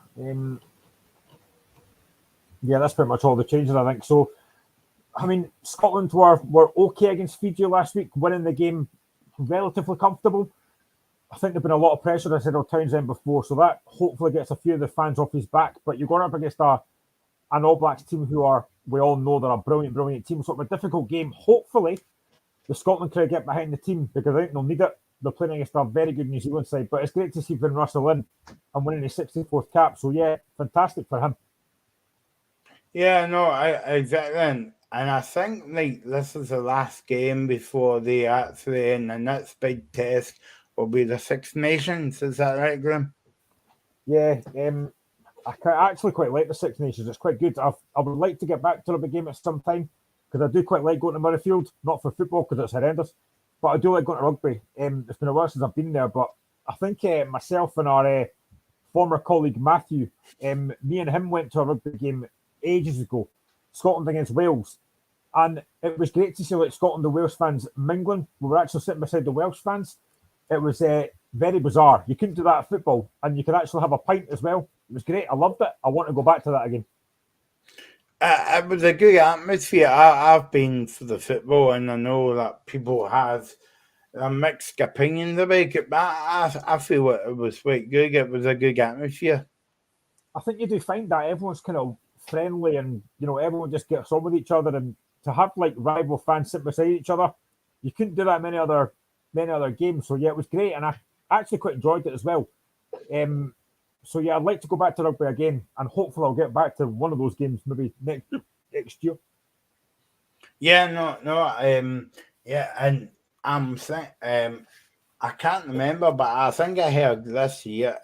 Yeah, that's pretty much all the changes, I think. So, I mean, Scotland were okay against Fiji last week, winning the game relatively comfortable. I think there's been a lot of pressure, as I said on Townsend before, so that hopefully gets a few of the fans off his back. But you're going up against an All Blacks team we all know they're a brilliant, brilliant team. So it's a difficult game. Hopefully, the Scotland crew get behind the team because I think they'll need it. They're playing against a very good New Zealand side, but it's great to see Finn Russell in and winning his 64th cap. So yeah, fantastic for him. Yeah, no, exactly. And I think this is the last game before they actually in the next big test will be the Six Nations. Is that right, Graham? Yeah, I actually quite like the Six Nations. It's quite good. I would like to get back to the game at some time because I do quite like going to Murrayfield, not for football because it's horrendous, but I do like going to rugby. It's been a while since I've been there, but I think myself and our former colleague Matthew, me and him went to a rugby game ages ago, Scotland against Wales, and it was great to see like Scotland and Wales fans mingling. We were actually sitting beside the Welsh fans. It was very bizarre. You couldn't do that at football, and you could actually have a pint as well. It was great. I loved it. I want to go back to that again. It was a good atmosphere. I've been for the football, and I know that people have a mixed opinions about it, but I feel it was quite good. It was a good atmosphere. I think you do find that everyone's kind of friendly, and everyone just gets on with each other. And to have like rival fans sit beside each other, you couldn't do that many other games. So yeah, it was great, and I actually quite enjoyed it as well. So yeah, I'd like to go back to rugby again, and hopefully I'll get back to one of those games maybe next year. Yeah, no, yeah, and I'm saying, I can't remember, but I think I heard this year.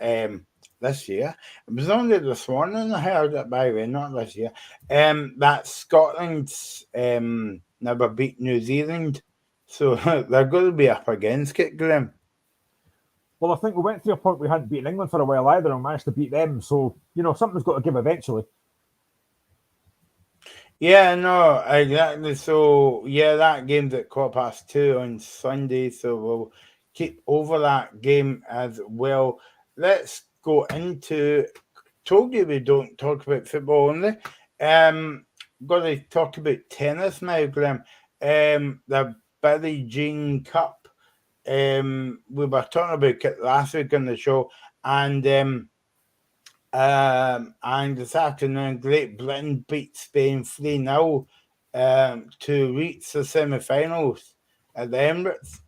This year, it was only this morning I heard it, by the way, not this year. That Scotland's never beat New Zealand, so they're going to be up against it, Graham. Well, I think we went through a point we hadn't beaten England for a while either and managed to beat them. So, something's got to give eventually. Yeah, no, exactly. So, yeah, that game's at 2:15 on Sunday. So, we'll keep over that game as well. Let's go into. Told you we don't talk about football only. Got to talk about tennis now, Graham. The Billie Jean Cup. We were talking about it last week on the show, and this afternoon, Great Britain beat Spain 3-0 to reach the semi-finals at the Emirates.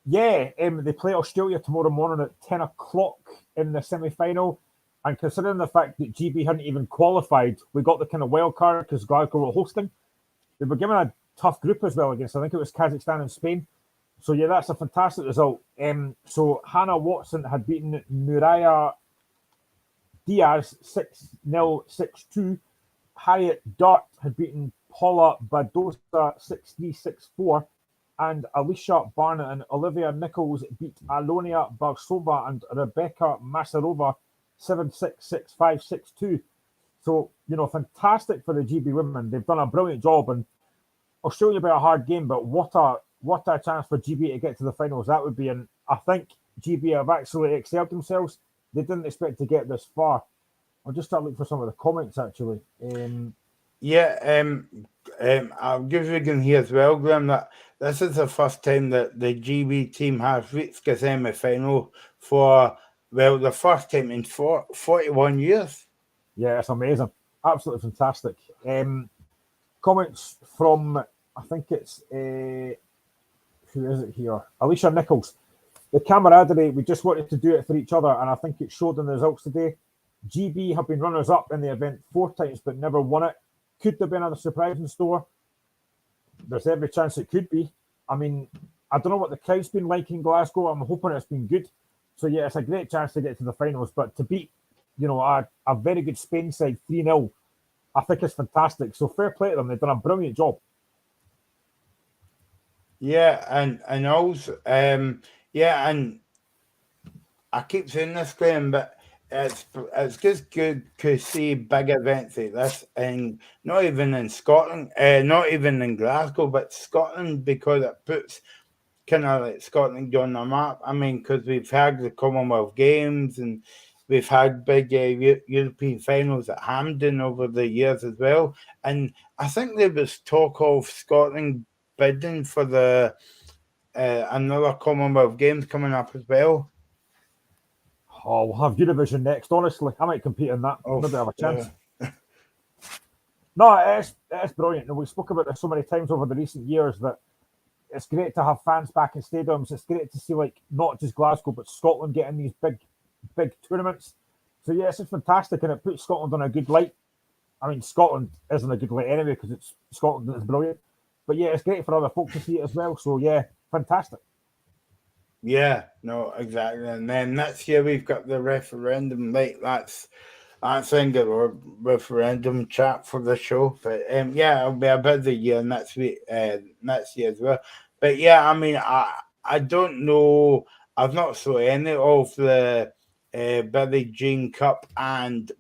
Yeah, they play Australia tomorrow morning at 10 o'clock in the semi-final. And considering the fact that GB hadn't even qualified, we got the kind of wild card because Glasgow were hosting. They were given a tough group as well against, I think it was Kazakhstan and Spain. So yeah, that's a fantastic result. So Hannah Watson had beaten Nuria Diaz 6-0, 6-2. Harriet Dart had beaten Paula Badosa 6-3, 6-4. And Alicia Barnett and Olivia Nichols beat Alonia Barsova and Rebecca Masarova 7-6, 6-5, 6-2. So, fantastic for the GB women. They've done a brilliant job. And Australia will be a hard game, but what a chance for GB to get to the finals that would be. And I think GB have actually excelled themselves. They didn't expect to get this far. I'll just start looking for some of the comments actually. I'll give Regan here as well, Graham, that this is the first time that the GB team has reached the semi-final for, well, the first time in 41 years. Yeah, it's amazing. Absolutely fantastic. Comments from, I think it's, who is it here? Alicia Nichols. The camaraderie, we just wanted to do it for each other, and I think it showed in the results today. GB have been runners-up in the event 4 times, but never won it. Could there be another surprise in store? There's every chance it could be. I mean, I don't know what the crowd's been like in Glasgow. I'm hoping it's been good. So, yeah, it's a great chance to get to the finals. But to beat, a very good Spain side 3-0, I think it's fantastic. So, fair play to them. They've done a brilliant job. Yeah, and also, and I keep saying this, Graham, but it's just good to see big events like this, and not even in Scotland, not even in Glasgow, but Scotland, because it puts kind of like Scotland on the map. I mean, because we've had the Commonwealth Games and we've had big European finals at Hampden over the years as well, and I think there was talk of Scotland bidding for the another Commonwealth Games coming up as well. Oh, we'll have Eurovision next, honestly. I might compete in that. Maybe have a chance. No, it's brilliant. We spoke about this so many times over the recent years that it's great to have fans back in stadiums. It's great to see, not just Glasgow, but Scotland getting these big tournaments. So, yeah, it's fantastic, and it puts Scotland on a good light. I mean, Scotland isn't a good light anyway because it's Scotland and it's brilliant. But, yeah, it's great for other folk to see it as well. So, yeah, fantastic. Yeah, no, exactly. And then next year we've got the referendum. That's a referendum chat for the show. But it'll be a busy year next year as well. But yeah, I mean, I don't know. I've not saw any of the Billie Jean Cup, and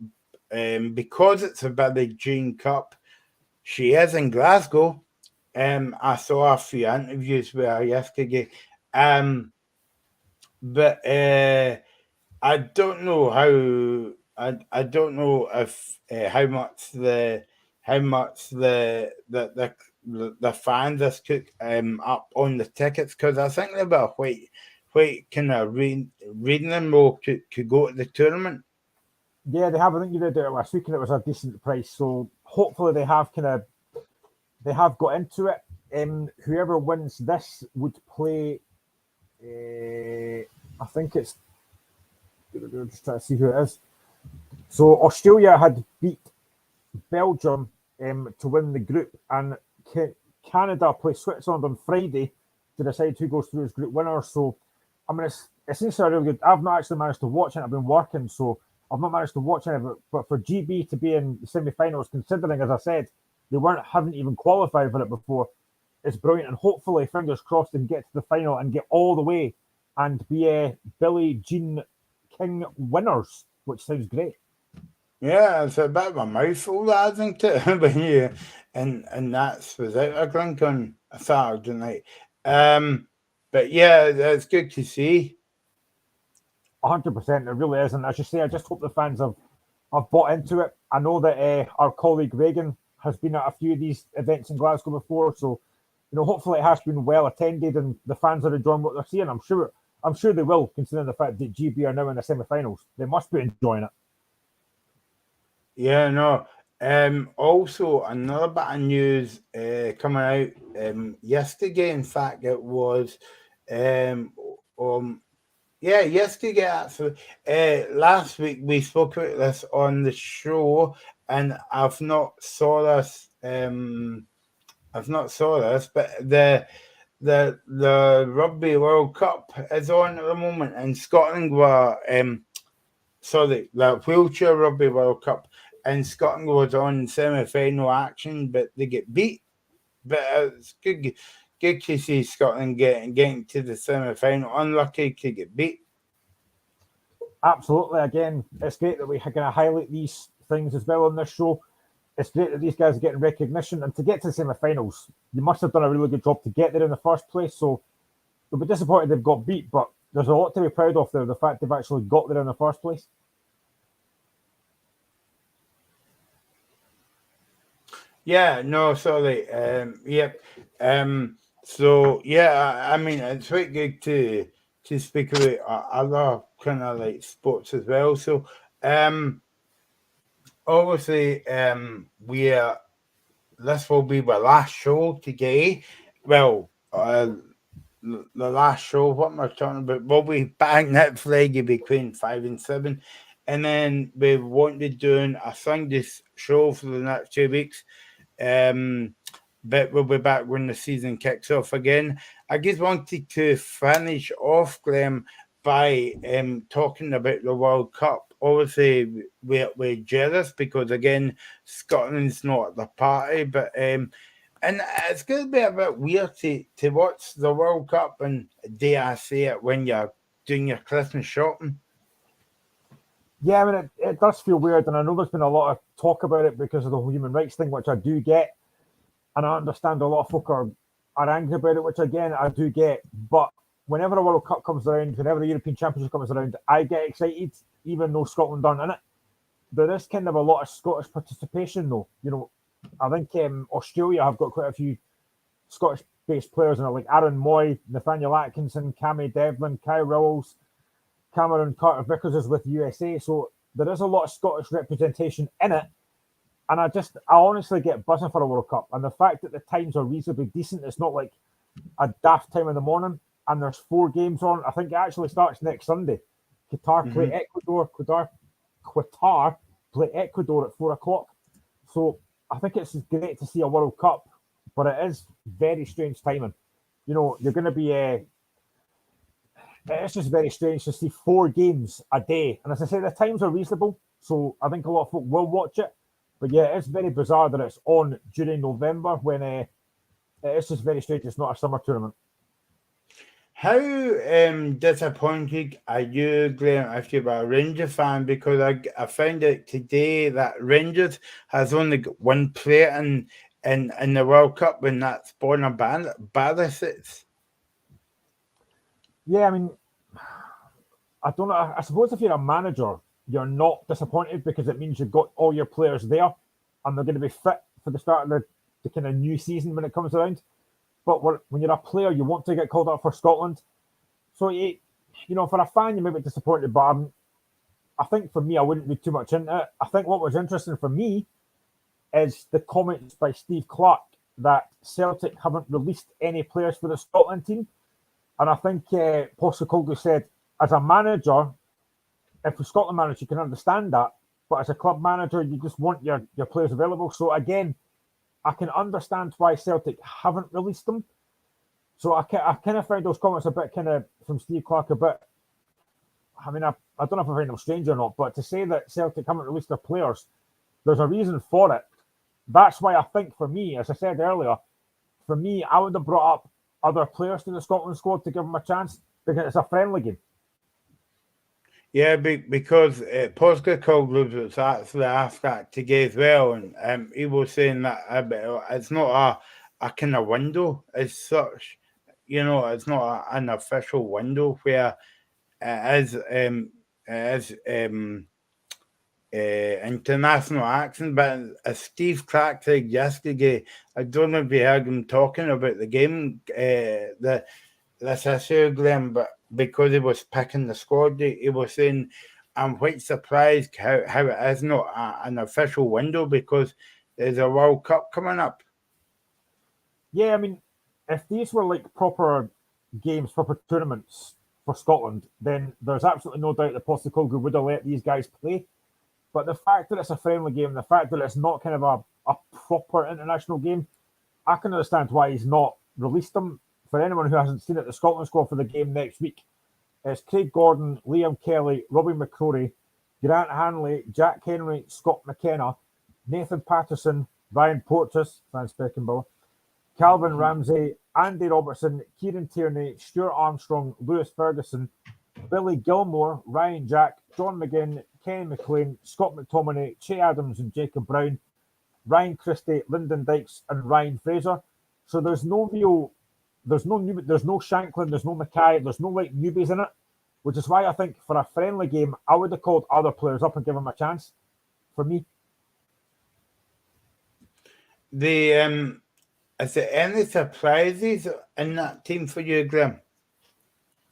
because it's a Billie Jean Cup, she is in Glasgow. I saw a few interviews with her yesterday. But I don't know how. I don't know if how much the fans has took up on the tickets, because I think they're about quite kind of reading them all to go to the tournament. Yeah, they have. I think you did it last week, and it was a decent price. So hopefully they have got into it. Whoever wins this would play. I think it's just trying to see who it is. So Australia had beat Belgium to win the group, and Canada play Switzerland on Friday to decide who goes through as group winner. So I mean, it's essentially really good. I've not actually managed to watch it. I've been working, so I've not managed to watch any of it. But for GB to be in the semi-finals, considering, as I said, they haven't even qualified for it before, it's brilliant. And hopefully, fingers crossed, they can get to the final and get all the way and be Billie Jean King winners, which sounds great. Yeah, it's a bit of a mouthful, I think, when you and that's without a drink on a Saturday night. But yeah, it's good to see. 100%, it really is. And as you say, I just hope the fans have bought into it. I know that our colleague Reagan has been at a few of these events in Glasgow before, so hopefully it has been well attended and the fans are enjoying what they're seeing. I'm sure they will, considering the fact that GB are now in the semi-finals. They must be enjoying it. Yeah, no. Also, another bit of news coming out yesterday. In fact, it was yesterday actually. Last week we spoke about this on the show, and I've not saw this. But the Rugby World Cup is on at the moment, and Scotland were the Wheelchair Rugby World Cup, and Scotland was on semi-final action, but they get beat. But it's good to see Scotland getting to the semi-final. Unlucky to get beat. Absolutely. Again, it's great that we can highlight these things as well on this show. It's great that these guys are getting recognition, and to get to the semi-finals, you must have done a really good job to get there in the first place. So they'll be disappointed they've got beat, but there's a lot to be proud of there. The fact they've actually got there in the first place. Yeah, no, sorry. Yep. So yeah, I mean, it's quite good to speak about other kind of like sports as well. So, obviously, we're this will be my last show today. Well, the last show. What am I talking about? We'll be back next Friday between 5 and 7, and then we won't be doing a Sunday show for the next 2 weeks. But we'll be back when the season kicks off again. I just wanted to finish off, Graham, by talking about the World Cup. Obviously, we're jealous because, again, Scotland's not at the party, but and it's going to be a bit weird to watch the World Cup and dare I say it when you're doing your Christmas shopping. Yeah, I mean, it does feel weird, and I know there's been a lot of talk about it because of the whole human rights thing, which I do get, and I understand a lot of folk are angry about it, which again I do get. But whenever a World Cup comes around, whenever the European Championship comes around, I get excited, even though Scotland aren't in it. There is kind of a lot of Scottish participation, though. You know, I think Australia have got quite a few Scottish-based players in it, like Aaron Moy, Nathaniel Atkinson, Cammy Devlin, Kai Rowles, Cameron Carter-Vickers is with USA. So there is a lot of Scottish representation in it. And I honestly get buzzing for a World Cup. And the fact that the times are reasonably decent, it's not like a daft time in the morning, and there's 4 games on. I think it actually starts next Sunday. Qatar play Ecuador. Qatar play Ecuador at 4 o'clock. So I think it's great to see a World Cup, but it is very strange timing. You know, you're going to be it's just very strange to see 4 games a day. And as I say, the times are reasonable, so I think a lot of folk will watch it. But yeah, it's very bizarre that it's on during November when it's just very strange. It's not a summer tournament. How disappointed are you, Graham, if you're a Ranger fan? Because I found out today that Rangers has only got 1 player in the World Cup, and that's Borna Barisic. Yeah, I mean, I don't know. I suppose if you're a manager, you're not disappointed because it means you've got all your players there and they're going to be fit for the start of the kind of new season when it comes around. But when you're a player, you want to get called up for Scotland. So, you know, for a fan, you may be disappointed, but I think for me, I wouldn't be too much into it. I think what was interesting for me is the comments by Steve Clarke that Celtic haven't released any players for the Scotland team. And I think Postecoglou said, as a manager, if a Scotland manager, you can understand that. But as a club manager, you just want your players available. So again, I can understand why Celtic haven't released them. So I kind of found those comments a bit kind of from Steve Clarke a bit. I mean, I don't know if I find them strange or not, but to say that Celtic haven't released their players, there's a reason for it. That's why I think for me, as I said earlier, for me, I would have brought up other players to the Scotland squad to give them a chance because it's a friendly game. Yeah, because Postecoglou was actually asked that today as well, and he was saying that it's not a kind of window as such. You know, it's not an official window where it is international action. But as Steve Clarke said yesterday, I don't know if you heard him talking about the game, this issue, Glenn, but because he was picking the squad, he was saying, I'm quite surprised how it is not an official window because there's a World Cup coming up. Yeah, I mean, if these were like proper games, proper tournaments for Scotland, then there's absolutely no doubt that Postecoglou would have let these guys play. But the fact that it's a friendly game, the fact that it's not kind of a proper international game, I can understand why he's not released them. For anyone who hasn't seen it, the Scotland squad for the game next week, it's Craig Gordon, Liam Kelly, Robbie McCrory, Grant Hanley, Jack Henry, Scott McKenna, Nathan Patterson, Ryan Porteous, Franz Beckenbauer, Calvin Ramsey, Andy Robertson, Kieran Tierney, Stuart Armstrong, Lewis Ferguson, Billy Gilmore, Ryan Jack, John McGinn, Kenny McLean, Scott McTominay, Che Adams and Jacob Brown, Ryan Christie, Lyndon Dykes and Ryan Fraser. So there's no there's no Shanklin, there's no Mackay, there's no like newbies in it, which is why I think for a friendly game, I would have called other players up and given them a chance. For me, is there any surprises in that team for you, Graham?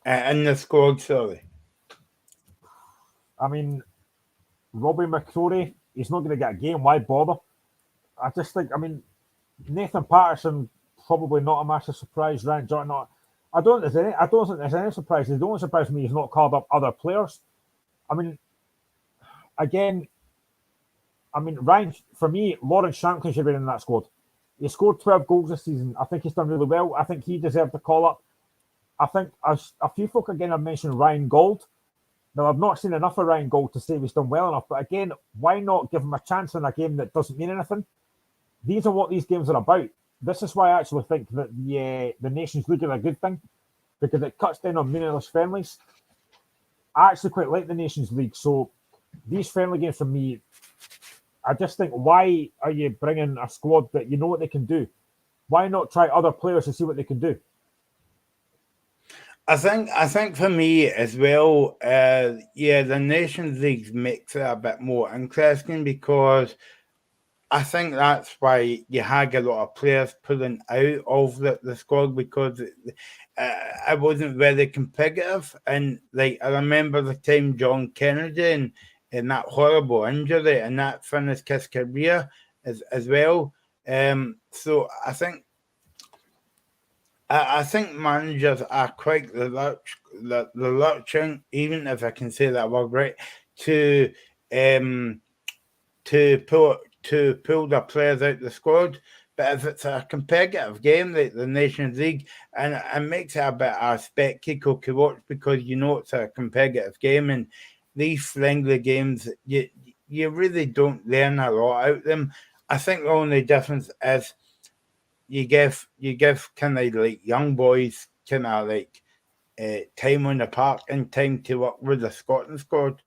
In the squad, sorry. I mean, Robbie McCrory, he's not going to get a game. Why bother? I just think, I mean, Nathan Patterson, probably not a massive surprise. Ryan Jordan, not. I don't think there's any surprises. The only surprise to me is not called up other players. I mean, again, Ryan, for me, Lawrence Shanklin should have been in that squad. He scored 12 goals this season. I think he's done really well. I think he deserved a call up. I think a few folk again have mentioned Ryan Gold. Now, I've not seen enough of Ryan Gold to say he's done well enough. But again, why not give him a chance in a game that doesn't mean anything? These are what these games are about. This is why I actually think that the Nations League is a good thing, because it cuts down on meaningless friendlies. I actually quite like the Nations League. So these friendly games for me, I just think, why are you bringing a squad that you know what they can do? Why not try other players to see what they can do? I think for me as well, the Nations League makes it a bit more interesting, because I think that's why you had a lot of players pulling out of the squad, because it wasn't very competitive. And like, I remember the time John Kennedy and that horrible injury, and that finished his career as well. So I think managers are quite reluctant, even if I can say that word right, to pull the players out the squad. But if it's a competitive game like the Nations League, and it makes it a bit of a spectacle to watch, because you know it's a competitive game, and these friendly games, you really don't learn a lot out of them. I think the only difference is you give kind of like young boys kind of like time on the park and time to work with the Scotland squad.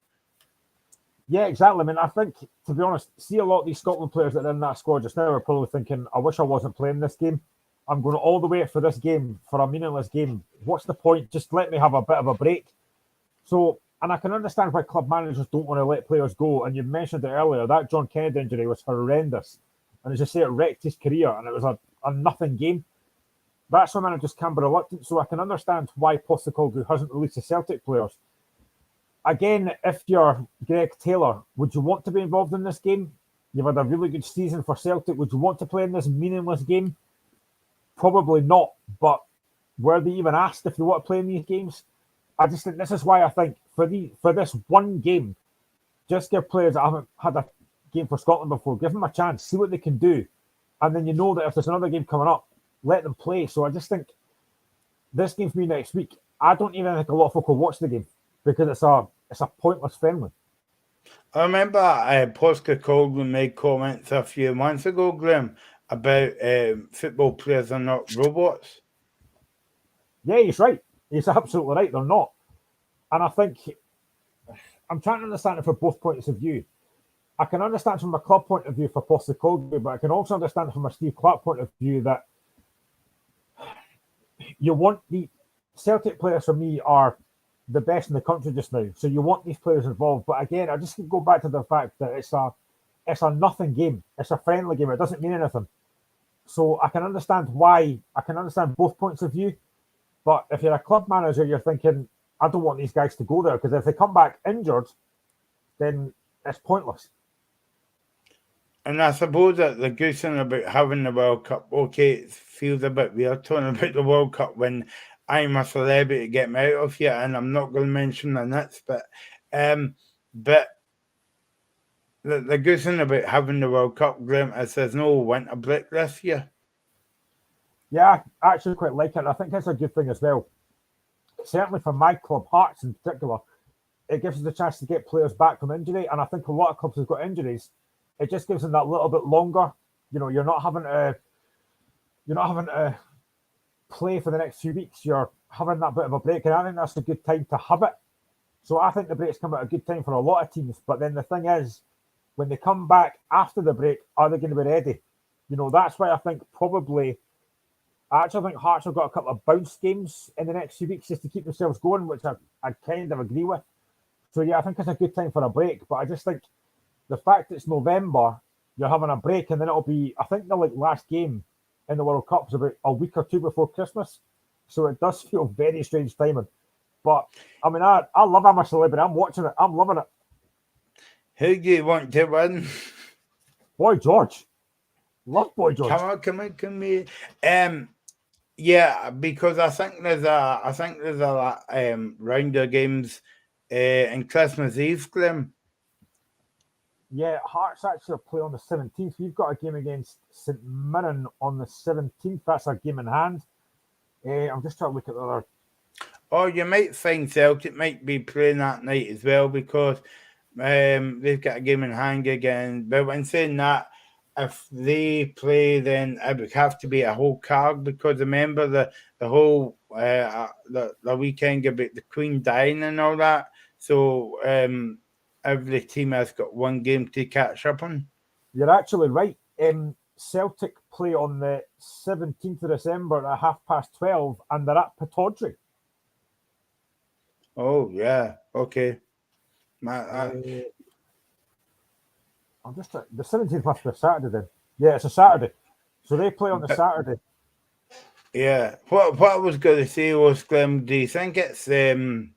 Yeah, exactly. I mean, I think, to be honest, see a lot of these Scotland players that are in that squad just now are probably thinking, I wish I wasn't playing this game. I'm going all the way for this game, for a meaningless game. What's the point? Just let me have a bit of a break. So, and I can understand why club managers don't want to let players go. And you mentioned it earlier, that John Kennedy injury was horrendous. And as you say, it wrecked his career, and it was a nothing game. That's why managers can be reluctant. So I can understand why Postecoglou hasn't released the Celtic players. Again, if you're Greg Taylor, would you want to be involved in this game? You've had a really good season for Celtic. Would you want to play in this meaningless game? Probably not. But were they even asked if they want to play in these games? I just think this is why I think for this one game, just give players that haven't had a game for Scotland before, give them a chance, see what they can do. And then you know that if there's another game coming up, let them play. So I just think this game for me next week, I don't even think a lot of folk will watch the game, because it's a pointless friendly. I remember Postecoglou made comments a few months ago, Graham, about football players are not robots. Yeah, he's right. He's absolutely right. They're not. And I think I'm trying to understand it from both points of view. I can understand from a club point of view for Postecoglou, but I can also understand from a Steve Clarke point of view that you want the Celtic players, for me, are the best in the country just now. So you want these players involved. But again, I just go back to the fact that it's a nothing game. It's a friendly game. It doesn't mean anything. So I can understand both points of view. But if you're a club manager, you're thinking, I don't want these guys to go there, because if they come back injured, then it's pointless. And I suppose that the good thing about having the World Cup, okay, it feels a bit weird talking about the World Cup when I'm a celebrity, get me out of here, and I'm not going to mention the nits, but the good thing about having the World Cup, Graham, is there's no winter break this year. Yeah, I actually quite like it. I think that's a good thing as well. Certainly for my club, Hearts in particular, it gives us the chance to get players back from injury, and I think a lot of clubs have got injuries. It just gives them that little bit longer. You know, you're not having to play for the next few weeks. You're having that bit of a break, and I think that's a good time to have it. So I think the break's come at a good time for a lot of teams. But then the thing is, when they come back after the break, are they going to be ready? You know, that's why I think probably I actually think Hearts have got a couple of bounce games in the next few weeks just to keep themselves going, which I kind of agree with. So yeah, I think it's a good time for a break. But I just think the fact it's November, you're having a break, and then it'll be, I think the last game in the World Cup is about a week or two before Christmas. So it does feel very strange timing. But I mean, I love I'm a Celebrity. I'm watching it. I'm loving it. Who do you want to win? Boy George. Love Boy George. Come on. Yeah, because I think there's a round of games in Christmas Eve, Glenn. Yeah, Hearts actually play on the 17th. We've got a game against St Mirren on the 17th. That's our game in hand. I'm just trying to look at the other. Oh, you might find Celtic might be playing that night as well because they've got a game in hand again. But when saying that, if they play, then it would have to be a whole card because remember the whole the weekend about the Queen dying and all that. So every team has got one game to catch up on. You're actually right. Celtic play on the 17th of December at 12:30, and they're at Pittodrie. Oh yeah, okay. I'm just the 17th must be a Saturday then. Yeah, it's a Saturday. So they play on the Saturday. Yeah. What I was going to say was, Glenn, do you think it's I mean,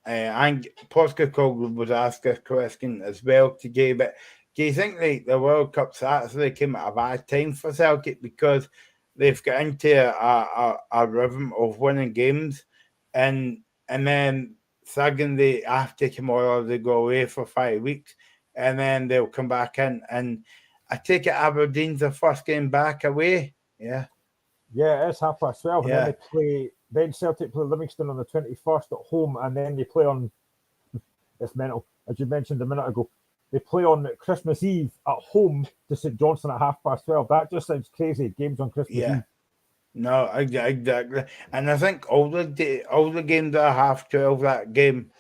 Postecoglou was asked a question as well today, but do you think like the World Cup's actually came at a bad time for Celtic because they've got into a rhythm of winning games, and then secondly after tomorrow they go away for 5 weeks, and then they'll come back in, and I take it Aberdeen's the first game back away. Yeah. Yeah, it's 12:30. Yeah. And then they play. Then Celtic play Livingston on the 21st at home, and then they play on. It's mental, as you mentioned a minute ago. They play on Christmas Eve at home to St Johnstone at 12:30. That just sounds crazy. Games on Christmas Eve. No, exactly. And I think all the games are 12:30 that game,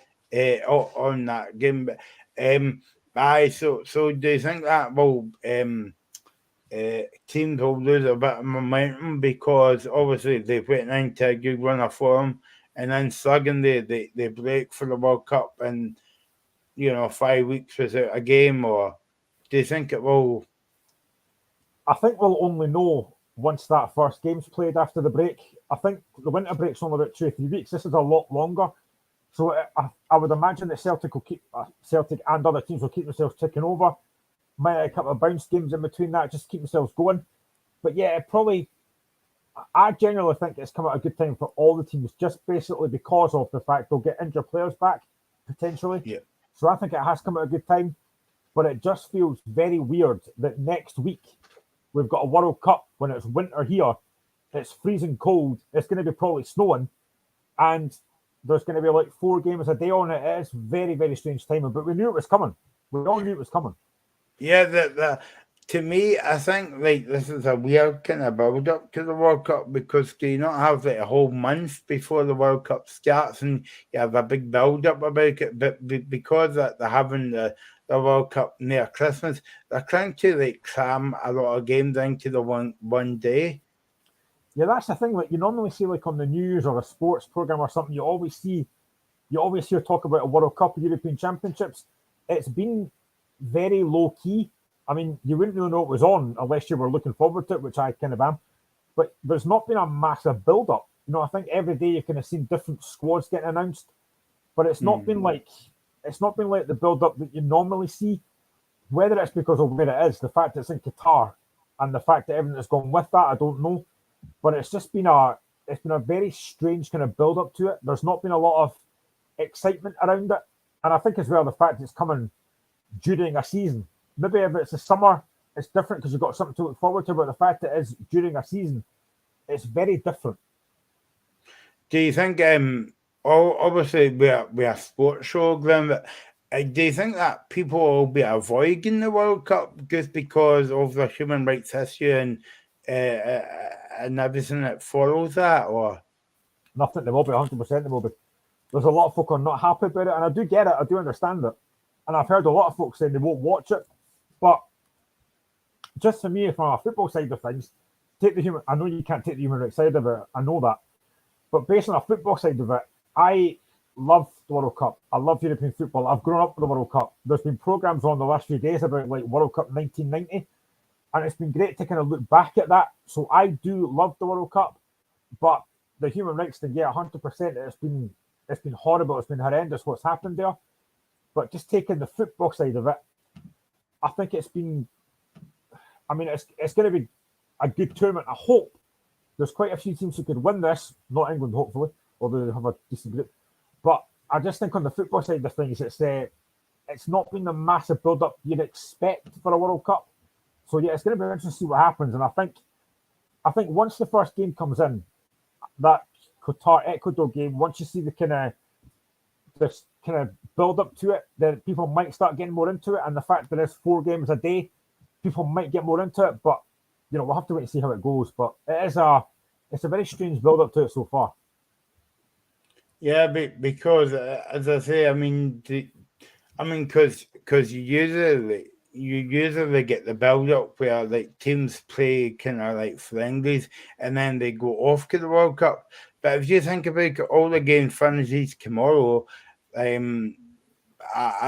on that game. So do you think that will teams will lose a bit of momentum because obviously they've went into a good run of form, and then suddenly they break for the World Cup and 5 weeks without a game, or do you think it will? I think we'll only know once that first game's played after the break. I think the winter break's only about 2 or 3 weeks. This is a lot longer. So I would imagine that Celtic will keep Celtic and other teams will keep themselves ticking over. Might have a couple of bounce games in between that, just keep themselves going. But yeah, probably. I generally think it's come at a good time for all the teams, just basically because of the fact they'll get injured players back potentially. Yeah. So I think it has come at a good time, but it just feels very weird that next week we've got a World Cup when it's winter here. It's freezing cold. It's going to be probably snowing, and there's going to be like 4 games a day on it. It is very, very strange timing, but we knew it was coming. We all knew it was coming. Yeah, to me, I think like this is a weird kind of build up to the World Cup because do you not have like a whole month before the World Cup starts and you have a big build up about it? But because they're having the World Cup near Christmas, they're trying to like cram a lot of games into the one day. Yeah, that's the thing. Like you normally see, like on the news or a sports program or something, you always hear talk about a World Cup, European Championships. It's been very low key. I mean, you wouldn't really know it was on unless you were looking forward to it, which I kind of am. But there's not been a massive build up. I think every day you've kind of seen different squads getting announced, but it's not been like the build up that you normally see. Whether it's because of where it is, the fact it's in Qatar, and the fact that everything that's gone with that, I don't know. But it's just been a very strange kind of build up to it. There's not been a lot of excitement around it, and I think as well the fact it's coming during a season. Maybe if it's the summer, it's different because you've got something to look forward to. But the fact that it is during a season, it's very different. Do you think? Obviously, we're a sports show, Glenn. But do you think that people will be avoiding the World Cup just because of the human rights issue and everything that follows that, or nothing? They will be 100%. They will be. There's a lot of folk who are not happy about it, and I do get it. I do understand it, and I've heard a lot of folks saying they won't watch it. But just for me, from a football side of things, take the human. I know you can't take the human rights side of it. I know that, but based on a football side of it, I love the World Cup. I love European football. I've grown up with the World Cup. There's been programs on the last few days about like World Cup 1990, and it's been great to kind of look back at that. So I do love the World Cup, but the human rights thing, yeah, 100%. It's been horrible. It's been horrendous what's happened there. But just taking the football side of it, I think it's been. I mean, it's going to be a good tournament. I hope there's quite a few teams who could win this. Not England, hopefully, although they have a decent group. But I just think on the football side of things, it's not been the massive build-up you'd expect for a World Cup. So yeah, it's going to be interesting to see what happens. And I think once the first game comes in, that Qatar-Ecuador game, once you see the kind of build up to it, then people might start getting more into it. And the fact that there's 4 games a day, people might get more into it. But we'll have to wait and see how it goes. But it's a very strange build up to it so far. Yeah, because as I say, because you usually get the build up where like teams play kind of like friendlies and then they go off to the World Cup. But if you think about all the games finishes tomorrow, I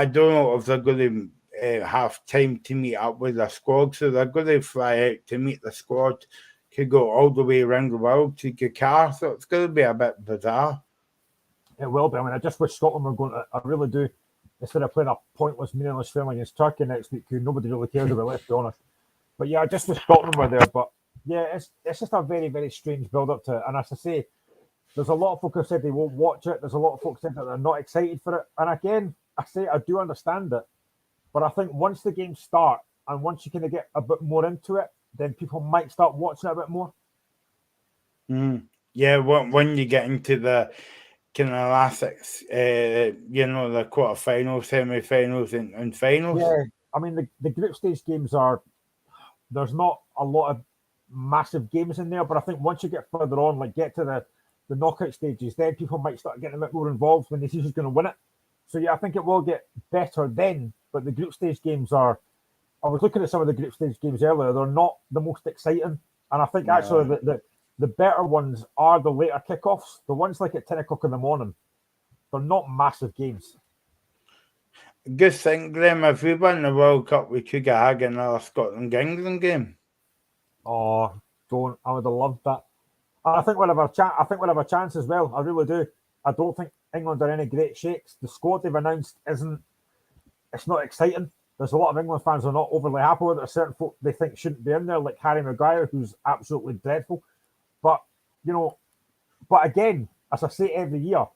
don't know if they're going to have time to meet up with the squad, so they're going to fly out to meet the squad to go all the way around the world to Qatar. So it's going to be a bit bizarre. It will be. I mean, I just wish Scotland were going to. I really do. Instead of playing a pointless, meaningless friendly against Turkey next week, who nobody really cares about, let's be honest. But yeah, I just wish Scotland were there. But yeah, it's just a very, very strange build up to it. And as I say, there's a lot of folk who said they won't watch it. There's a lot of folks saying that they're not excited for it. And again, I say I do understand it. But I think once the games start and once you kind of get a bit more into it, then people might start watching it a bit more. Yeah, when you get into the kind of last the quarterfinals, semi-finals, and finals. Yeah, I mean the group stage games there's not a lot of massive games in there, but I think once you get further on, like get to the knockout stages, then people might start getting a bit more involved when they see who's going to win it. So yeah, I think it will get better then. But the group stage games I was looking at some of the group stage games earlier. They're not the most exciting, and I think actually the better ones are the later kickoffs. The ones like at 10 o'clock in the morning, they're not massive games. Good thing, Graham, if we won the World Cup, we could have had another Scotland-England game. Oh, don't. I would have loved that. I think we'll have a chance as well. I really do. I don't think England are any great shakes. The squad they've announced it's not exciting. There's a lot of England fans who are not overly happy with it. Certain folk they think shouldn't be in there, like Harry Maguire, who's absolutely dreadful. But again, as I say every year,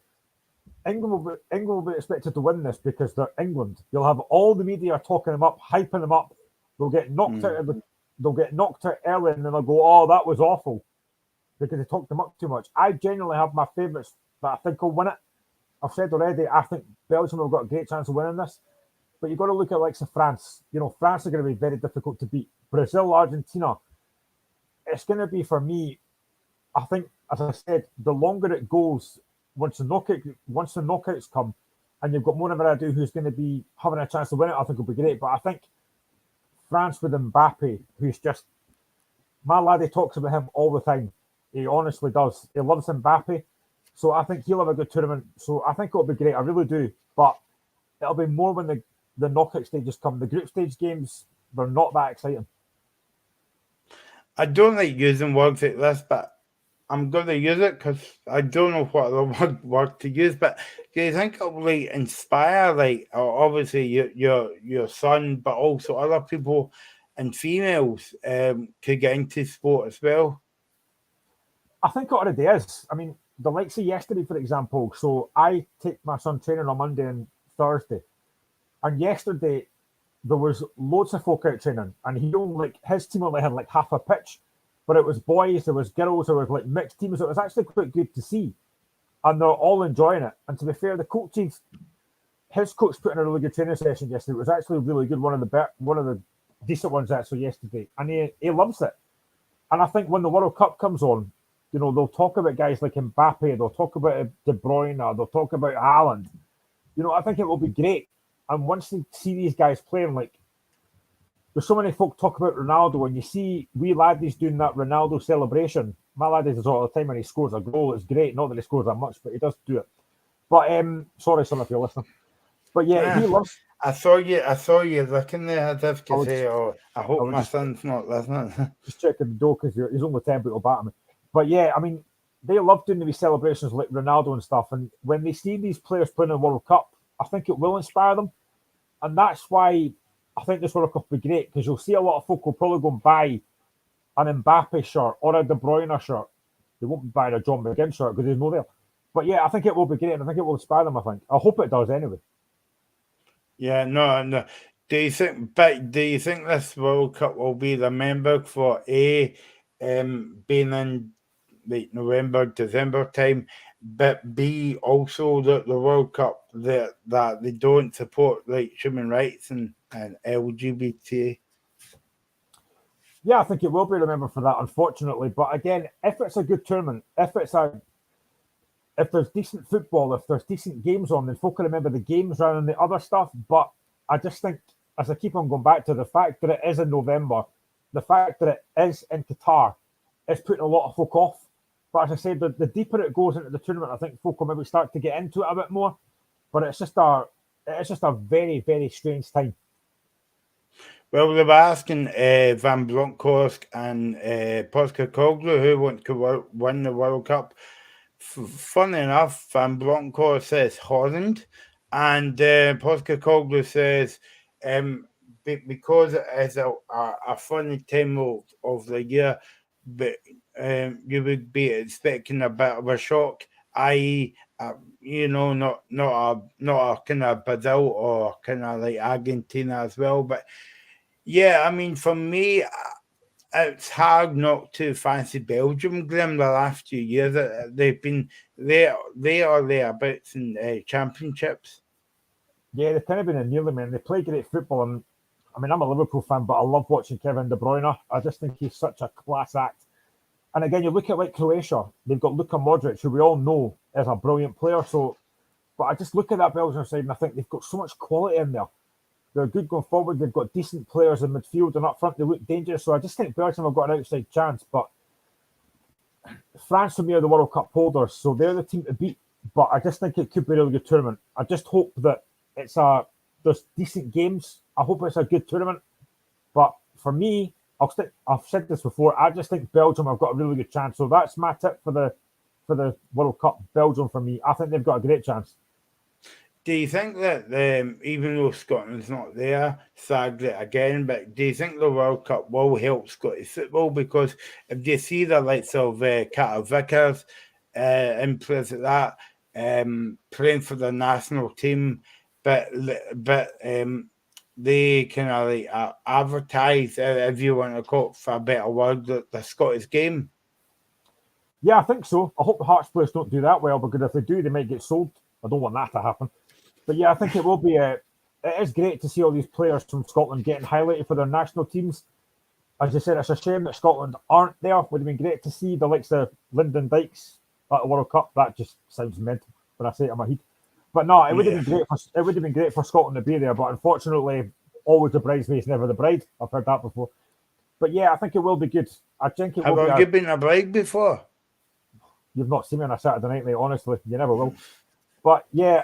England will be expected to win this because they're England. You'll have all the media talking them up, hyping them up. They'll get knocked out early, and then they'll go, "Oh, that was awful," because they talked them up too much. I genuinely have my favourites that I think will win it. I've said already, I think Belgium have got a great chance of winning this. But you've got to look at likes of France. France are going to be very difficult to beat. Brazil, Argentina. It's going to be, for me, I think, as I said, the longer it goes, once the knockouts come, and you've got more of an idea who's going to be having a chance to win it, I think it'll be great. But I think France with Mbappe, who's just, my laddie talks about him all the time. He honestly does. He loves Mbappe. So I think he'll have a good tournament. So I think it'll be great. I really do. But it'll be more when the knockout stages come. The group stage games, they're not that exciting. I don't like using words like this, but I'm going to use it because I don't know what other word to use. But do you think it will inspire, obviously your son, but also other people and females to get into sport as well? I think it already is. I mean, the likes of yesterday, for example. So I take my son training on Monday and Thursday, and yesterday there was loads of folk out training, and his team only had like half a pitch, but it was boys, there was girls, there was like mixed teams. It was actually quite good to see, and they're all enjoying it. And to be fair, his coach put in a really good training session yesterday. It was actually really good, one of the decent ones actually yesterday, and he loves it. And I think when the World Cup comes on, they'll talk about guys like Mbappe, they'll talk about De Bruyne, they'll talk about Haaland. I think it will be great. And once they see these guys playing, like, there's so many folk talk about Ronaldo, and you see wee laddies doing that Ronaldo celebration. My laddie does it all the time when he scores a goal. It's great. Not that he scores that much, but he does do it. But sorry, son, if you're listening. But yeah, he loves. I saw you looking there as if to was say, "Oh, I hope my just- son's not listening." Just checking the door because he's only 10, but he'll bat me. But yeah, I mean, they love doing these celebrations like Ronaldo and stuff. And when they see these players playing in the World Cup, I think it will inspire them. And that's why I think this World Cup will be great, because you'll see a lot of folk will probably go and buy an Mbappe shirt or a De Bruyne shirt. They won't be buying a John McGinn shirt because there's no there. But yeah, I think it will be great, and I think it will inspire them. I hope it does anyway. Yeah, no. Do you think this World Cup will be remembered for being in like November, December time, but B also that the World Cup that they don't support like human rights and LGBT? Yeah, I think it will be remembered for that, unfortunately. But again, if it's a good tournament, if there's decent football, if there's decent games on, then folk can remember the games rather than the other stuff. But I just think, as I keep on going back to the fact that it is in November, the fact that it is in Qatar, it's putting a lot of folk off. But as I said, the deeper it goes into the tournament, I think folk will maybe start to get into it a bit more. But it's just a very, very strange time. Well, they were asking Van Bronckhorst and Postecoglou who want to win the World Cup. Funny enough, Van Bronckhorst says Holland, and Postecoglou says because it is a funny time of the year, but you would be expecting a bit of a shock, i.e., not a kind of Brazil or kind of like Argentina as well. But yeah, I mean, for me, it's hard not to fancy Belgium, Grim, the last few years. They've been there or thereabouts in championships. Yeah, they've kind of been a nearly, man. They play great football, and I mean, I'm a Liverpool fan, but I love watching Kevin De Bruyne. I just think he's such a class act. And again, you look at like Croatia, they've got Luka Modric, who we all know is a brilliant player. So, but I just look at that Belgian side and I think they've got so much quality in there. They're good going forward. They've got decent players in midfield and up front. They look dangerous. So I just think Belgium have got an outside chance. But France, for me, are the World Cup holders, so they're the team to beat. But I just think it could be a really good tournament. I just hope that there's decent games. I hope it's a good tournament. But for me, I've said this before. I just think Belgium have got a really good chance. So that's my tip for the World Cup. Belgium for me. I think they've got a great chance. Do you think that even though Scotland's not there, sadly again, but do you think the World Cup will help Scottish football? Because if you see the likes of Carter Vickers and players like that playing for the national team, but they kind of like advertise, if you want to call it for a better word, the Scottish game. Yeah, I think so. I hope the Hearts players don't do that well, because if they do, they might get sold. I don't want that to happen. But yeah, I think it will be. It is great to see all these players from Scotland getting highlighted for their national teams. As I said, it's a shame that Scotland aren't there. Would have been great to see the likes of Lyndon Dykes at the World Cup. That just sounds mental when I say it in my head. But no, it would have been great. It would have been great for Scotland to be there. But unfortunately, always the bridesmaid's, never the bride. I've heard that before. But yeah, I think it will be good. I think it will be. Have you been a bride before? You've not seen me on a Saturday night, mate. Honestly, you never will. But yeah,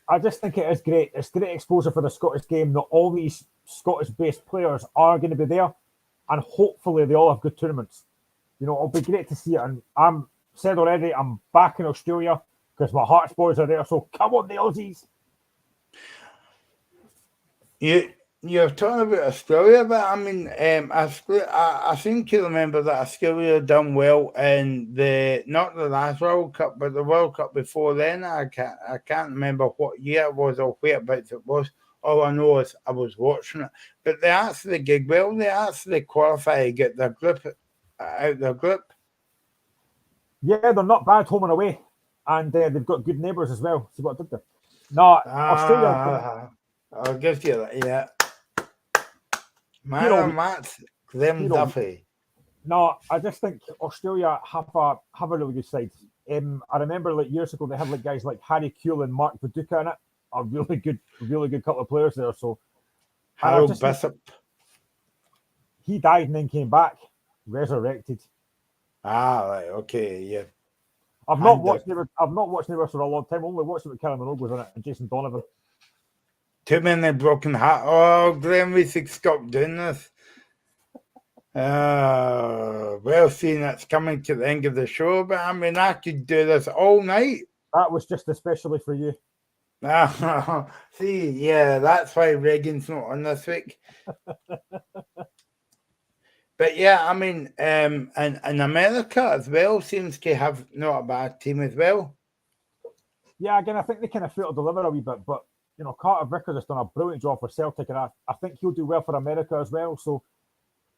I just think it is great. It's great exposure for the Scottish game that all these Scottish-based players are going to be there, and hopefully they all have good tournaments. It'll be great to see it. And I'm said already, I'm back in Australia because my Hearts boys are there. So come on, the Aussies. You're talking about Australia, but I mean, I seem to remember that Australia done well in not the last World Cup, but the World Cup before then. I can't remember what year it was or whereabouts it was. All I know is I was watching it. But they actually did well. They actually qualified to get their group out their group. Yeah, they're not bad home and away, and they've got good neighbours as well. See what I did there? No, Australia. I'll give you that. Yeah. Matt, them Duffy. No, I just think Australia have a really good side. I remember like years ago they had like guys like Harry Kewell and Mark Viduka in it. A really good couple of players there. So Harold Bishop. he died and then came back, resurrected. Ah, right, okay, yeah. I've not watched Neighbours for a long time. Only watched it with Kylie Minogue was in it and Jason Donovan. Too many broken hearts. Oh, Glenn, we should stop doing this. Well, seeing it's coming to the end of the show, but I mean, I could do this all night. That was just especially for you. See, yeah, that's why Reagan's not on this week. But yeah, I mean, and America as well seems to have not a bad team as well. Yeah, again, I think they kind of failed to deliver a wee bit, but you know, Carter Vickers has done a brilliant job for Celtic, and I think he'll do well for America as well. So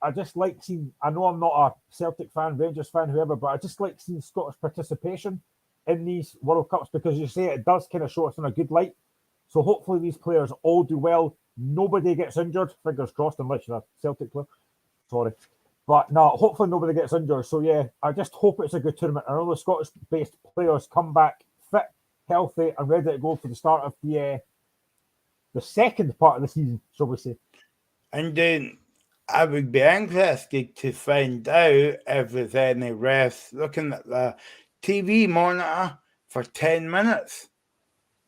I just like seeing. I know I'm not a Celtic fan, Rangers fan, whoever, but I just like seeing Scottish participation in these World Cups because you say it does kind of show us in a good light. So hopefully these players all do well. Nobody gets injured. Fingers crossed, unless you're a Celtic player. Sorry. But no, hopefully nobody gets injured. So yeah, I just hope it's a good tournament. I know the Scottish-based players come back fit, healthy, and ready to go for the start of the second part of the season, shall we say. And then I would be interested to find out if there's any refs looking at the TV monitor for 10 minutes.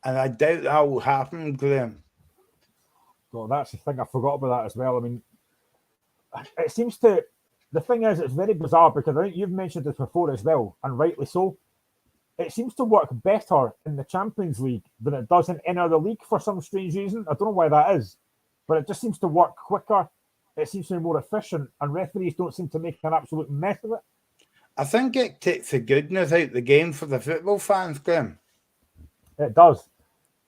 And I doubt that will happen, Graham. Well, that's the thing. I forgot about that as well. I mean, it seems to... The thing is, it's very bizarre because I think you've mentioned this before as well, and rightly so. It seems to work better in the Champions League than it does in any other league for some strange reason. I don't know why that is, but it just seems to work quicker. It seems to be more efficient, and referees don't seem to make an absolute mess of it. I think it takes the goodness out the game for the football fans, Graham. It does.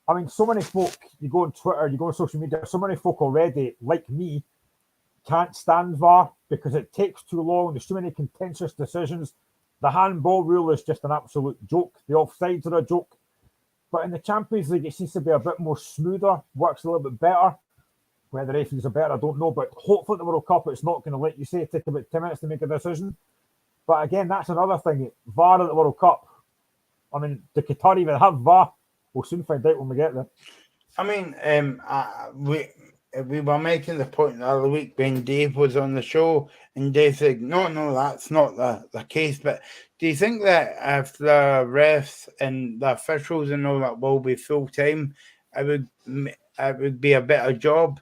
I mean, so many folk, you go on Twitter, you go on social media, so many folk already, like me, can't stand VAR because it takes too long. There's too many contentious decisions. The handball rule is just an absolute joke. The offsides are a joke. But in the Champions League, it seems to be a bit more smoother, works a little bit better. Whether the referees are better, I don't know. But hopefully at the World Cup, it's not going to let you say it take about 10 minutes to make a decision. But again, that's another thing. VAR at the World Cup. I mean, do Qatar even have VAR? We'll soon find out when we get there. I mean, we were making the point the other week when Dave was on the show, and Dave said, no, that's not the case. But do you think that if the refs and the officials and all that will be full-time, it would be a better job?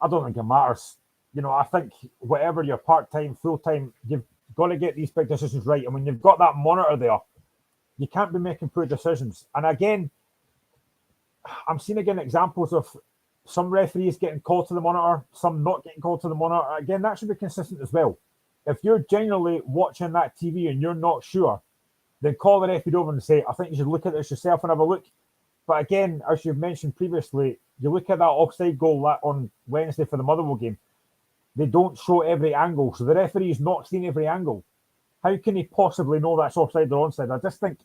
I don't think it matters. You know, I think whatever you're part-time, full-time, you've got to get these big decisions right. And when you've got that monitor there, you can't be making poor decisions. And again, I'm seeing examples of some referees getting called to the monitor, some not getting called to the monitor. Again, that should be consistent as well. If you're genuinely watching that TV and you're not sure, then call the referee over and say, I think you should look at this yourself and have a look. But again, as you've mentioned previously, you look at that offside goal on Wednesday for the Motherwell game, they don't show every angle. So the referee's not seeing every angle. How can he possibly know that's offside or onside? I just think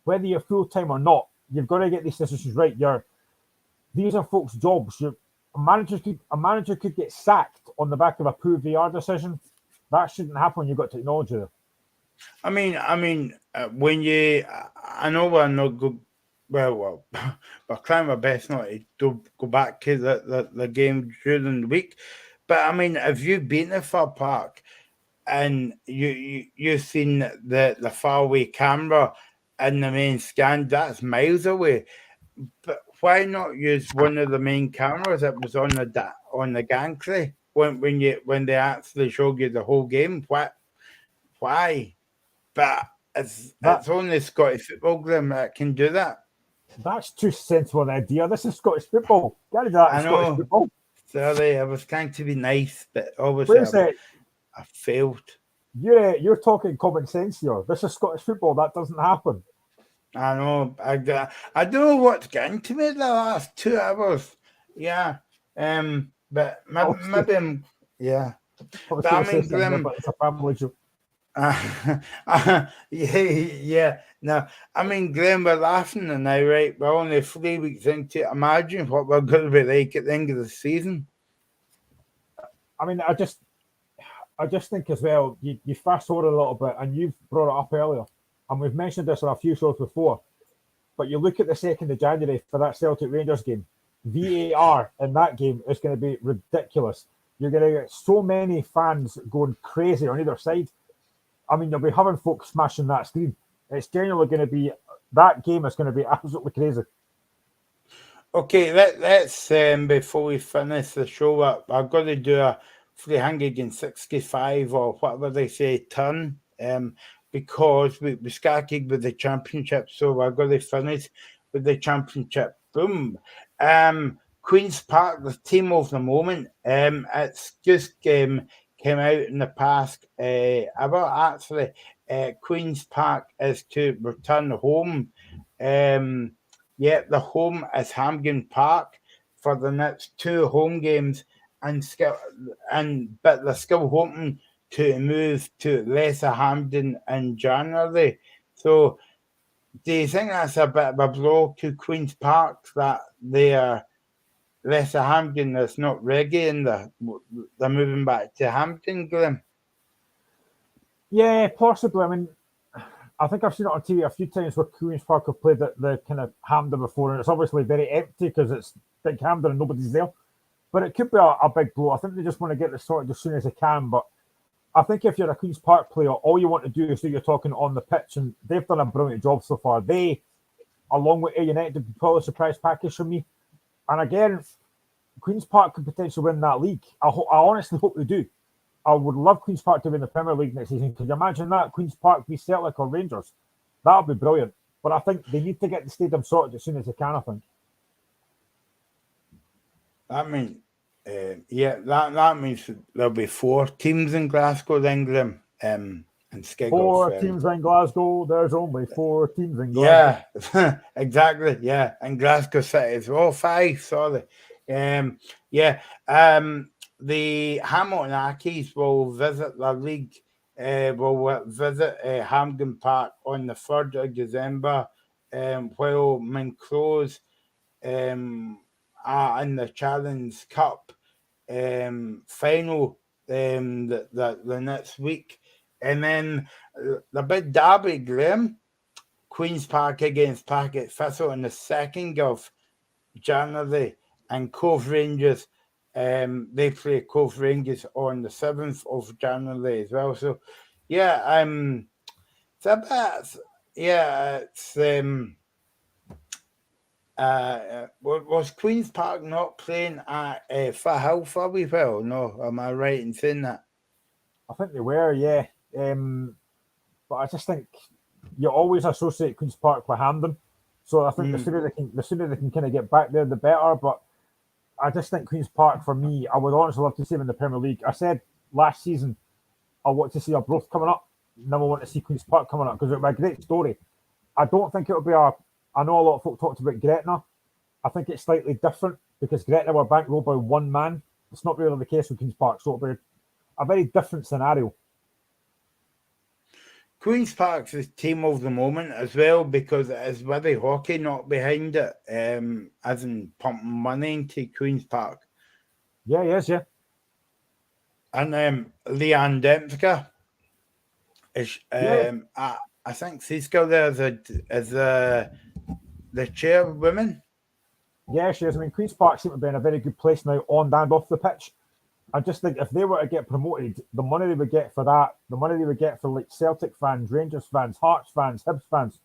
whether you're full-time or not, you've got to get these decisions right. These are folks' jobs. A manager could get sacked on the back of a poor VR decision. That shouldn't happen when you've got technology there. I mean, when I know we're not good. Well, we're trying our best not to go back to the game during the week. But I mean, if you've been to Fir Park and you've seen the faraway camera in the main stand, that's miles away. But why not use one of the main cameras that was on the gantry when they actually showed you the whole game? Why? But it's only Scottish football, Graham, that can do that. That's too sensible an idea. This is Scottish football. Gotta do that in Scottish football. Sorry, I was trying to be nice, but obviously I failed. You're talking common sense here. This is Scottish football. That doesn't happen. I know. I don't know what's getting to me the last 2 hours. Yeah. But maybe I'm. Yeah. But I mean, Graham, it's a family joke. yeah. No, I mean, Graham, we're laughing now, right? We're only 3 weeks into it. Imagine what we're going to be like at the end of the season. I mean, I just think as well, you fast forward a little bit, and you've brought it up earlier, and we've mentioned this on a few shows before, but you look at the 2nd of January for that Celtic Rangers game, VAR in that game is going to be ridiculous. you're going to get so many fans going crazy on either side. I mean, you'll be having folks smashing that screen. It's genuinely going to be, that game is going to be absolutely crazy. Okay, let's before we finish the show up, I've got to do a 365 or whatever they say turn, because we started with the championship, so I've got to finish with the championship. Boom. Queen's Park, the team of the moment. It's just came out in the past hour actually. Queen's Park is to return home. Yeah, the home is Hampden Park for the next 2 home games, but they're still hoping to move to Lesser Hampden in January. So, do you think that's a bit of a blow to Queen's Park that their Lesser Hampden is not ready and they're moving back to Hampden, Glenn? Yeah, possibly. I mean, I think I've seen it on TV a few times where Queen's Park have played the kind of Hampden before, and it's obviously very empty because it's big Hampden and nobody's there. But it could be a big blow. I think they just want to get this sorted as soon as they can. But I think if you're a Queen's Park player, all you want to do is do your talking on the pitch, and they've done a brilliant job so far. They, along with A United, would be probably a surprise package for me. And again, Queen's Park could potentially win that league. I honestly hope they do. I would love Queen's Park to win the Premier League next season. Could you imagine that? Queen's Park be Celtic or Rangers? That would be brilliant. But I think they need to get the stadium sorted as soon as they can, I think. I mean, that means there'll be 4 teams in Glasgow then, Grim. And Skegels, 4 teams in Glasgow. There's only 4 teams in Glasgow. Yeah, exactly. Yeah, and Glasgow City as well. 5, sorry. The Hamilton Accies will visit the league. Will visit Hampden Park on the 3rd of December, while Montrose are in the Challenge Cup final the next week. And then the big derby, Graham, Queen's Park against Packet Thistle on the 2nd of January, and Cove Rangers, they play Cove Rangers on the 7th of January as well. So, yeah, it's a bit, yeah, it's was Queen's Park not playing at Firhill for a wee while? No, am I right in saying that? I think they were, yeah. But I just think you always associate Queen's Park with Hampden. So I think the sooner they can kind of get back there, the better. But I just think Queen's Park, for me, I would honestly love to see them in the Premier League. I said last season I want to see Arbroath coming up. Now I want to see Queen's Park coming up because it would be a great story. I don't think it would be I know a lot of folk talked about Gretna. I think it's slightly different because Gretna were bankrolled by one man. It's not really the case with Queen's Park. So it'll be a very different scenario. Queen's Park's the team of the moment as well because it is Withy Hockey not behind it, as in pumping money into Queen's Park. Yeah, he is, yeah. And Leanne Dempska is, I think she's still there as the chairwoman. Yeah, she is. I mean, Queen's Park seem to be in a very good place now on and off the pitch. I just think if they were to get promoted, the money they would get for that, the money they would get for like Celtic fans, Rangers fans, Hearts fans, Hibs fans,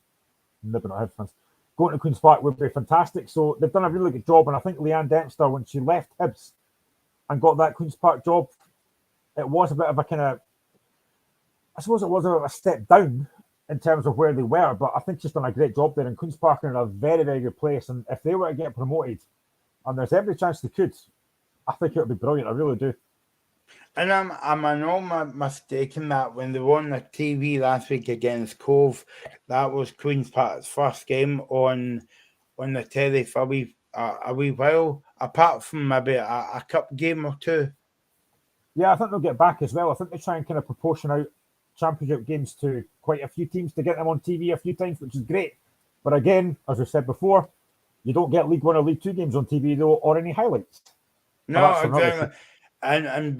maybe not Hibs fans, going to Queen's Park would be fantastic. So they've done a really good job. And I think Leanne Dempster, when she left Hibs and got that Queen's Park job, it was a bit of a kind of, I suppose it was a step down in terms of where they were, but I think she's done a great job there. And Queen's Park are in a very, very good place. And if they were to get promoted, and there's every chance they could, I think it would be brilliant. I really do. And I'm not mistaken that when they won the TV last week against Cove, that was Queen's Park's first game on the telly for a wee while, apart from maybe a cup game or two. Yeah, I think they'll get back as well. I think they try and kind of proportion out championship games to quite a few teams to get them on TV a few times, which is great. But again, as we said before, you don't get League One or League Two games on TV though, or any highlights. No, exactly. And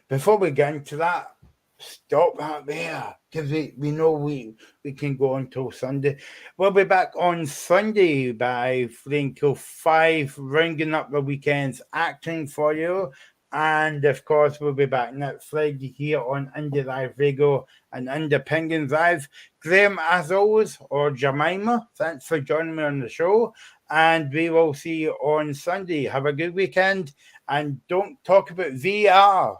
before we get into that, stop that there because we know we can go until Sunday. We'll be back on Sunday by 3 until 5, rounding up the weekend's acting for you. And of course, we'll be back next Friday here on Indie Live Vigo and Indie Penguins Live. Graham, as always, or Jemima, thanks for joining me on the show. And we will see you on Sunday. Have a good weekend. And don't talk about VR.